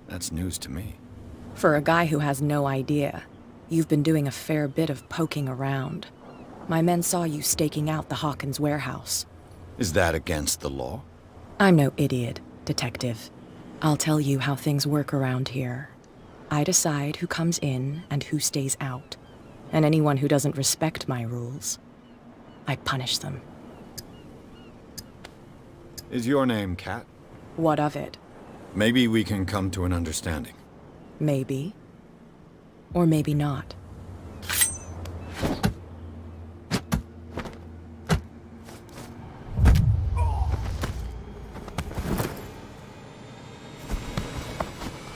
That's news to me. For a guy who has no idea, you've been doing a fair bit of poking around. My men saw you staking out the Hawkins warehouse. Is that against the law? I'm no idiot, Detective. I'll tell you how things work around here. I decide who comes in and who stays out. And anyone who doesn't respect my rules, I punish them. Is your name Kat? What of it? Maybe we can come to an understanding. Maybe. Or maybe not.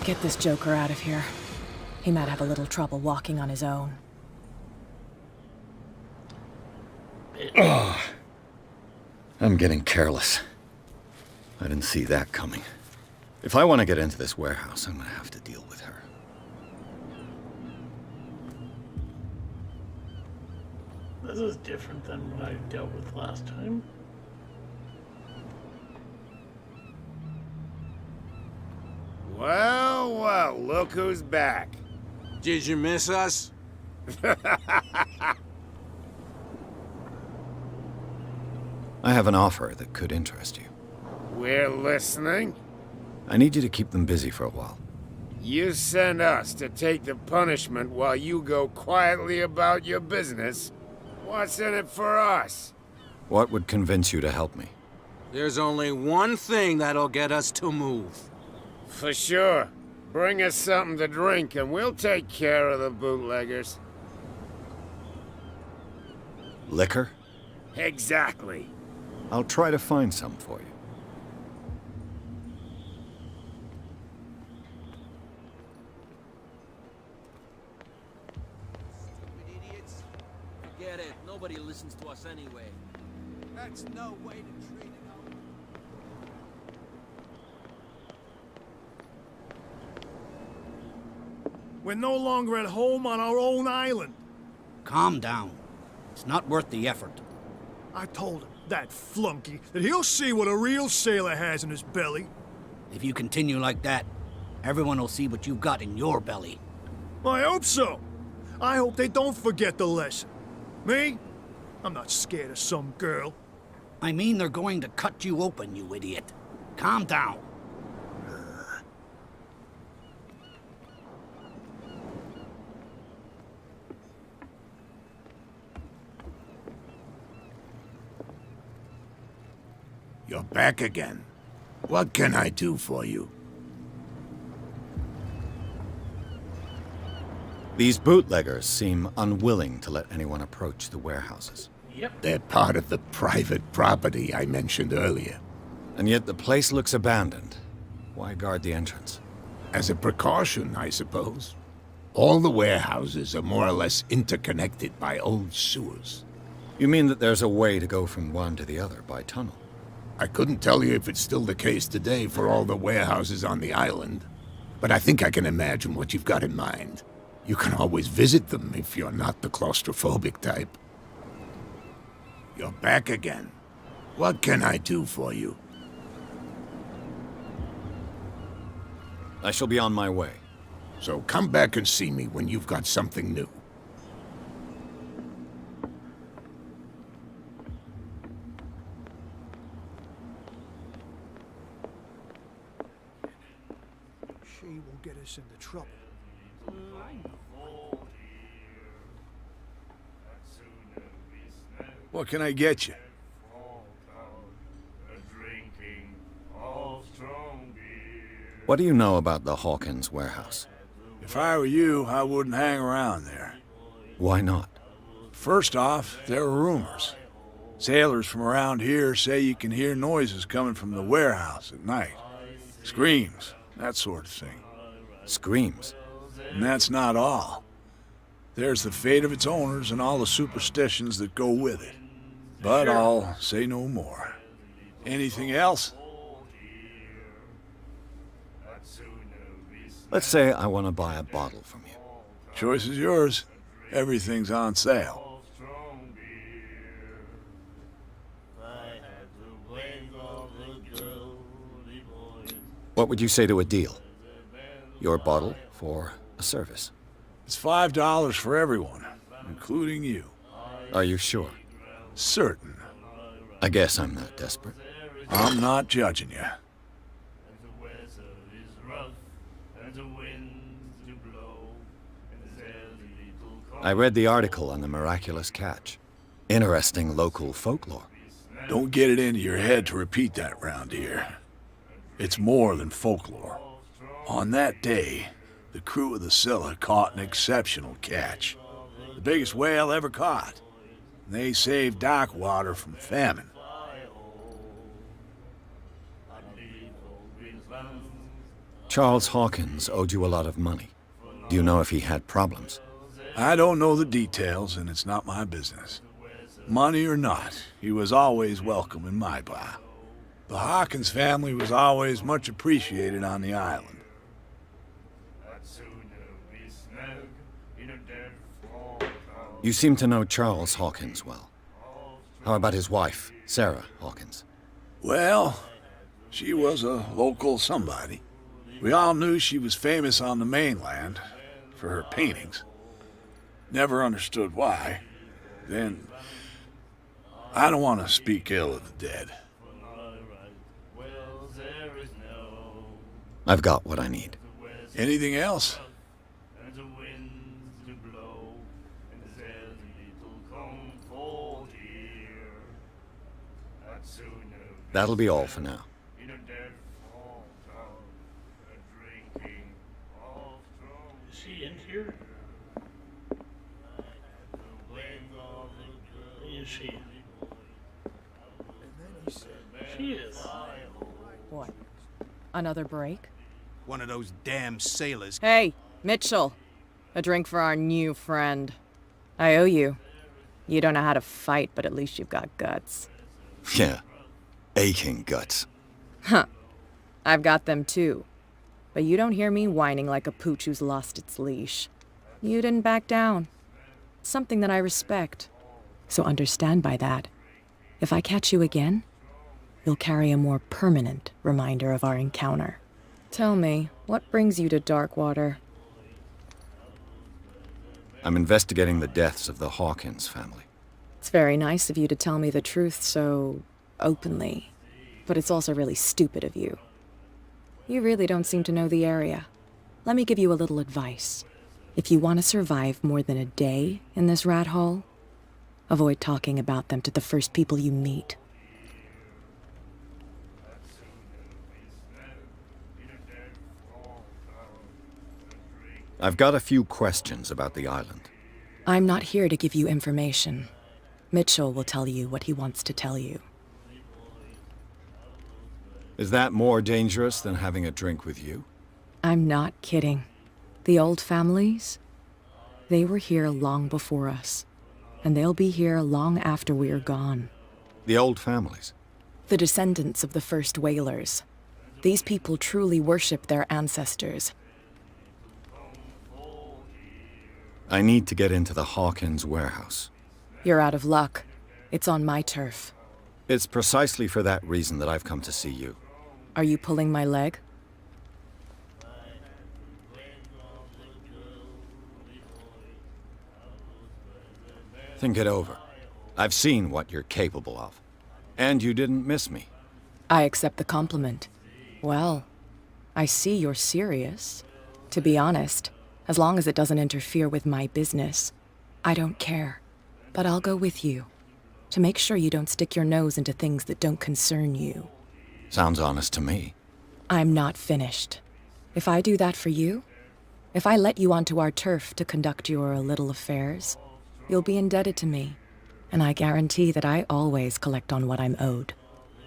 Get this joker out of here. He might have a little trouble walking on his own. Oh, I'm getting careless. I didn't see that coming. If I want to get into this warehouse, I'm going to have to deal with her. This is different than what I dealt with last time. Well, well, look who's back. Did you miss us? I have an offer that could interest you. We're listening. I need you to keep them busy for a while. You send us to take the punishment while you go quietly about your business. What's in it for us? What would convince you to help me? There's only one thing that'll get us to move. For sure. Bring us something to drink and we'll take care of the bootleggers. Liquor? Exactly. I'll try to find some for you. Stupid idiots. Forget it. Nobody listens to us anyway. That's no way to treat it. We're no longer at home on our own island. Calm down. It's not worth the effort. I told him, that flunky, that he'll see what a real sailor has in his belly. If you continue like that, everyone will see what you've got in your belly. I hope so. I hope they don't forget the lesson. Me? I'm not scared of some girl. I mean they're going to cut you open, you idiot. Calm down. You're back again. What can I do for you? These bootleggers seem unwilling to let anyone approach the warehouses. Yep. They're part of the private property I mentioned earlier. And yet the place looks abandoned. Why guard the entrance? As a precaution, I suppose. All the warehouses are more or less interconnected by old sewers. You mean that there's a way to go from one to the other by tunnel? I couldn't tell you if it's still the case today for all the warehouses on the island, but I think I can imagine what you've got in mind. You can always visit them if you're not the claustrophobic type. You're back again. What can I do for you? I shall be on my way. So come back and see me when you've got something new. She will get us into trouble. What can I get you? What do you know about the Hawkins warehouse? If I were you, I wouldn't hang around there. Why not? First off, there are rumors. Sailors from around here say you can hear noises coming from the warehouse at night. Screams, that sort of thing. Screams? And that's not all. There's the fate of its owners and all the superstitions that go with it. But I'll say no more. Anything else? Let's say I want to buy a bottle from you. Choice is yours. Everything's on sale. What would you say to a deal? Your bottle for a service. It's $5 for everyone, including you. Are you sure? Certain. I guess I'm not desperate. I'm not judging you. I read the article on the miraculous catch. Interesting local folklore. Don't get it into your head to repeat that round here. It's more than folklore. On that day, the crew of the Scylla caught an exceptional catch. The biggest whale ever caught. They saved Darkwater from famine. Charles Hawkins owed you a lot of money. Do you know if he had problems? I don't know the details, and it's not my business. Money or not, he was always welcome in my bar. The Hawkins family was always much appreciated on the island. You seem to know Charles Hawkins well. How about his wife, Sarah Hawkins? Well, she was a local somebody. We all knew she was famous on the mainland for her paintings. Never understood why. Then, I don't want to speak ill of the dead. I've got what I need. Anything else? That'll be all for now. Is she in here? Is she? She is. What? Another break? One of those damn sailors. Hey, Mitchell. A drink for our new friend. I owe you. You don't know how to fight, but at least you've got guts. Yeah. Aching guts. Huh. I've got them too. But you don't hear me whining like a pooch who's lost its leash. You didn't back down. Something that I respect. So understand by that. If I catch you again, you'll carry a more permanent reminder of our encounter. Tell me, what brings you to Darkwater? I'm investigating the deaths of the Hawkins family. It's very nice of you to tell me the truth so openly, but it's also really stupid of you. You really don't seem to know the area. Let me give you a little advice. If you want to survive more than a day in this rat hole, avoid talking about them to the first people you meet. I've got a few questions about the island. I'm not here to give you information. Mitchell will tell you what he wants to tell you. Is that more dangerous than having a drink with you? I'm not kidding. The old families, they were here long before us. and they'll be here long after we're gone. The old families. The descendants of the first whalers. These people truly worship their ancestors. I need to get into the Hawkins warehouse. You're out of luck. It's on my turf. It's precisely for that reason that I've come to see you. Are you pulling my leg? Think it over. I've seen what you're capable of. And you didn't miss me. I accept the compliment. Well, I see you're serious. To be honest, as long as it doesn't interfere with my business, I don't care. But I'll go with you, to make sure you don't stick your nose into things that don't concern you. Sounds honest to me. I'm not finished. If I do that for you, if I let you onto our turf to conduct your little affairs, you'll be indebted to me, and I guarantee that I always collect on what I'm owed.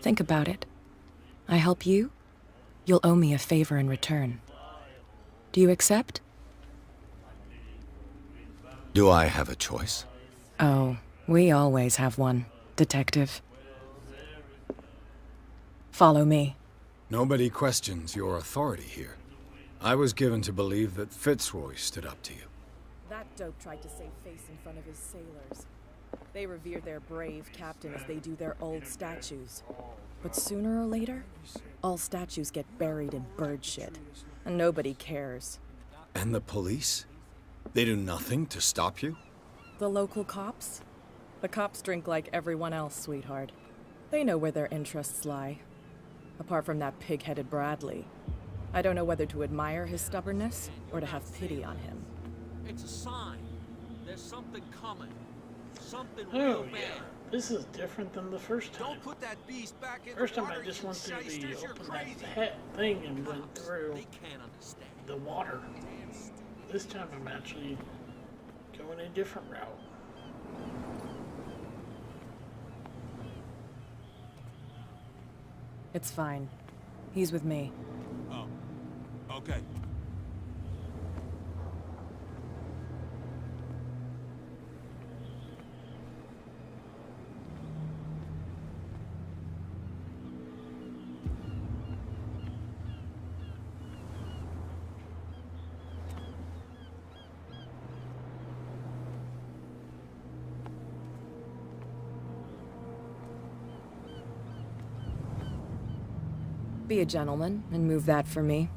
Think about it. I help you, you'll owe me a favor in return. Do you accept? Do I have a choice? Oh, we always have one, Detective. Follow me. Nobody questions your authority here. I was given to believe that Fitzroy stood up to you. That dope tried to save face in front of his sailors. They revere their brave captain as they do their old statues. But sooner or later, all statues get buried in bird shit, and nobody cares. And the police? They do nothing to stop you? The local cops? The cops drink like everyone else, sweetheart. They know where their interests lie. Apart from that pig-headed Bradley, I don't know whether to admire his stubbornness or to have pity on him. It's a sign. There's something coming. Something Oh, real yeah. bad. This is different than the first time. Don't put that beast back in First the time water, I just you went through shysters, you're opened crazy. that thing and went through They can't understand. the water. This time I'm actually going a different route. It's fine. He's with me. Oh, okay. Be a gentleman and move that for me.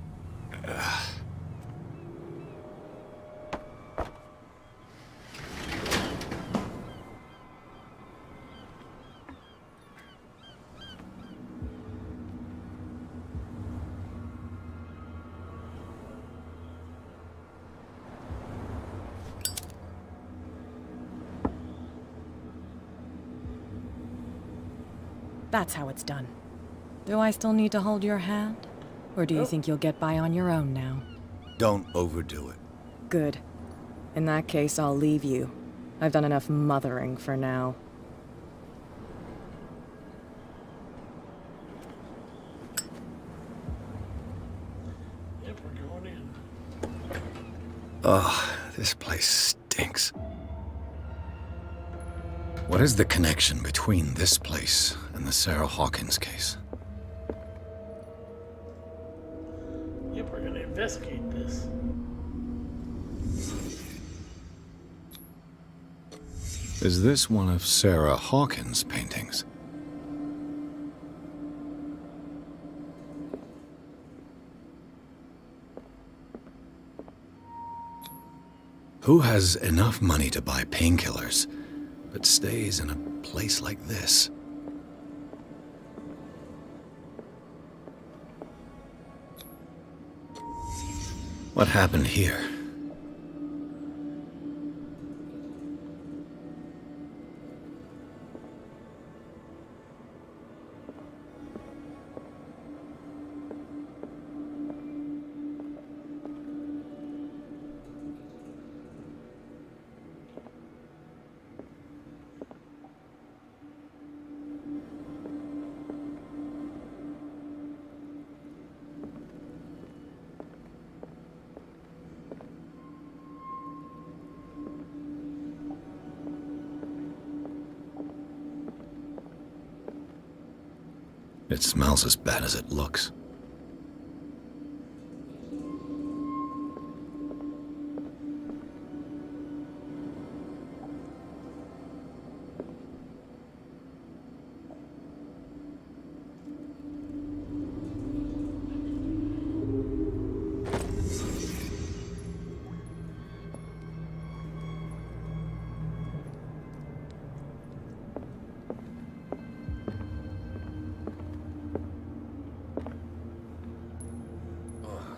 That's how it's done. Do I still need to hold your hand? Or do you think you'll get by on your own now? Don't overdo it. Good. In that case, I'll leave you. I've done enough mothering for now. Yep, we're going in. Ugh, this place stinks. What is the connection between this place and the Sarah Hawkins case? Yep, we're gonna investigate this. Is this one of Sarah Hawkins' paintings? Who has enough money to buy painkillers, but stays in a place like this? What happened here? It smells as bad as it looks.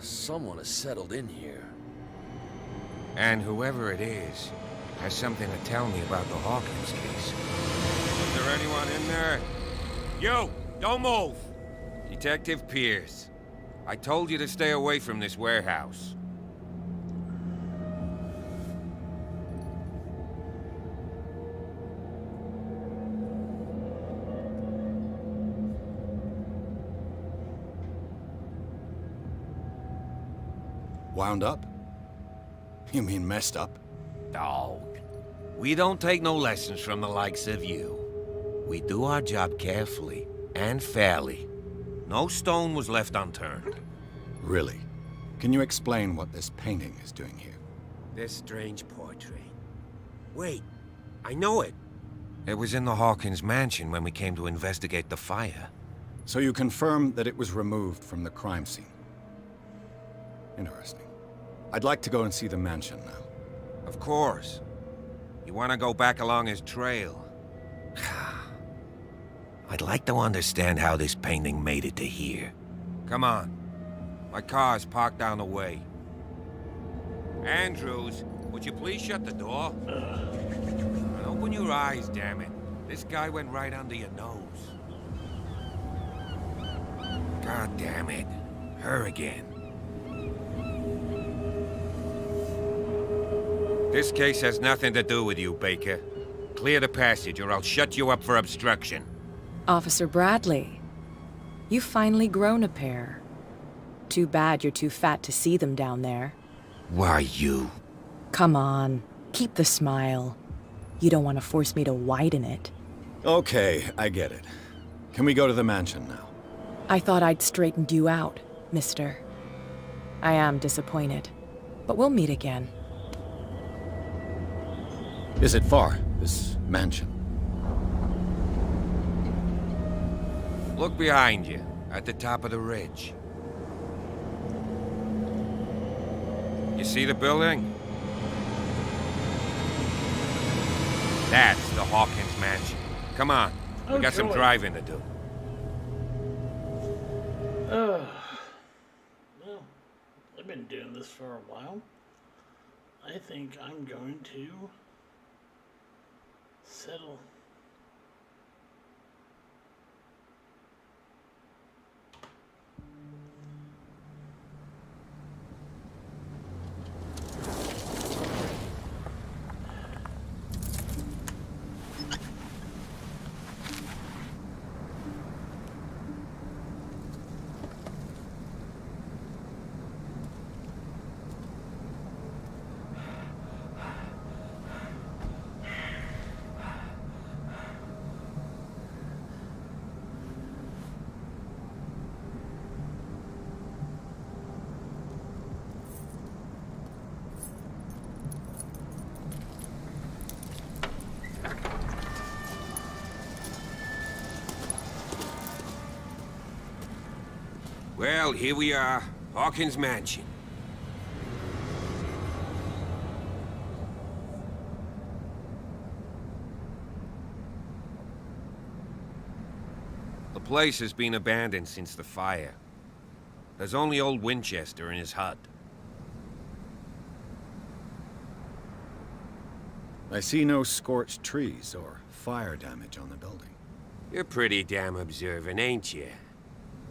Someone has settled in here. And whoever it is has something to tell me about the Hawkins case. Is there anyone in there? You! Don't move! Detective Pierce. I told you to stay away from this warehouse. Wound up? You mean messed up? Dog. We don't take no lessons from the likes of you. We do our job carefully and fairly. No stone was left unturned. Really? Can you explain what this painting is doing here? This strange portrait. Wait, I know it. It was in the Hawkins mansion when we came to investigate the fire. So you confirm that it was removed from the crime scene? Interesting. I'd like to go and see the mansion now. Of course. You want to go back along his trail? I'd like to understand how this painting made it to here. Come on. My car's parked down the way. Andrews, would you please shut the door? And open your eyes, damn it. This guy went right under your nose. God damn it. Her again. This case has nothing to do with you, Baker. Clear the passage, or I'll shut you up for obstruction. Officer Bradley, you've finally grown a pair. Too bad you're too fat to see them down there. Why, you... Come on, keep the smile. You don't want to force me to widen it. Okay, I get it. Can we go to the mansion now? I thought I'd straightened you out, mister. I am disappointed, but we'll meet again. Is it far, this mansion? Look behind you, at the top of the ridge. You see the building? That's the Hawkins mansion. Come on, we got some driving to do. Well, I've been doing this for a while. I think I'm going to settle. Well, here we are, Hawkins Mansion. The place has been abandoned since the fire. There's only old Winchester in his hut. I see no scorched trees or fire damage on the building. You're pretty damn observant, ain't you?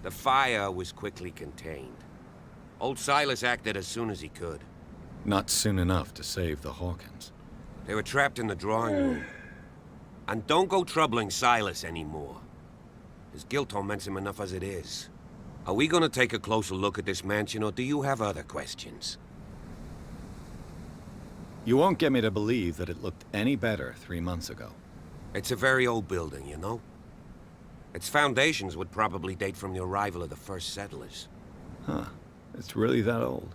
The fire was quickly contained. Old Silas acted as soon as he could. Not soon enough to save the Hawkins. They were trapped in the drawing room. And don't go troubling Silas anymore. His guilt torments him enough as it is. Are we gonna take a closer look at this mansion, or do you have other questions? You won't get me to believe that it looked any better 3 months ago. It's a very old building, you know? Its foundations would probably date from the arrival of the first settlers. Huh. It's really that old.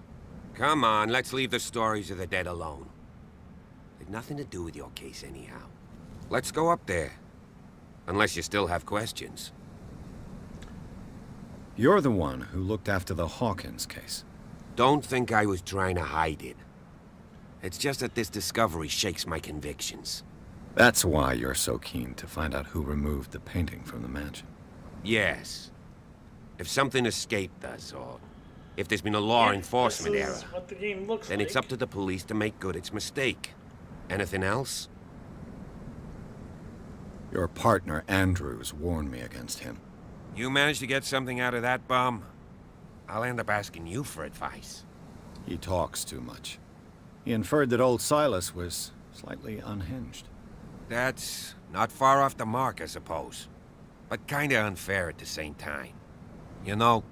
Come on, let's leave the stories of the dead alone. They've nothing to do with your case anyhow. Let's go up there. Unless you still have questions. You're the one who looked after the Hawkins case. Don't think I was trying to hide it. It's just that this discovery shakes my convictions. That's why you're so keen to find out who removed the painting from the mansion. Yes. If something escaped us, or if there's been a law enforcement error, what the game looks then like. it's up to the police to make good its mistake. Anything else? Your partner, Andrews, warned me against him. You managed to get something out of that bum? I'll end up asking you for advice. He talks too much. He inferred that old Silas was slightly unhinged. That's not far off the mark, I suppose. But kinda unfair at the same time. You know,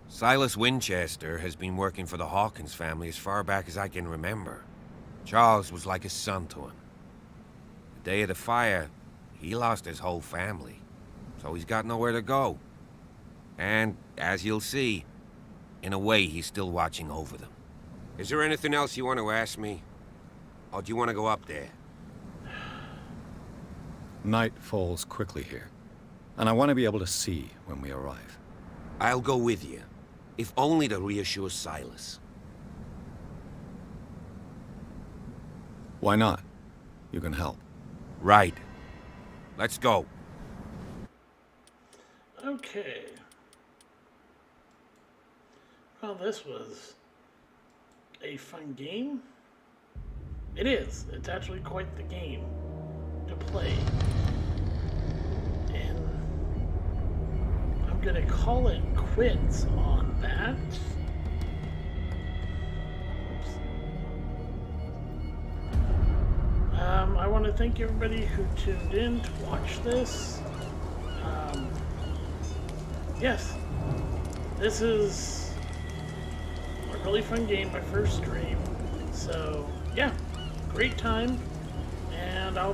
Silas Winchester has been working for the Hawkins family as far back as I can remember. Charles was like a son to him. The day of the fire, he lost his whole family. So he's got nowhere to go. And, as you'll see, in a way he's still watching over them. Is there anything else you want to ask me? Or do you want to go up there? Night falls quickly here, and I want to be able to see when we arrive. I'll go with you, if only to reassure Silas. Why not? You can help. Right. Let's go. Okay. Well, this was a fun game. It is. It's actually quite the game to play. And I'm gonna call it quits on that. I want to thank everybody who tuned in to watch this. Yes, this is a really fun game, my first stream. So, yeah, great time, and I'll be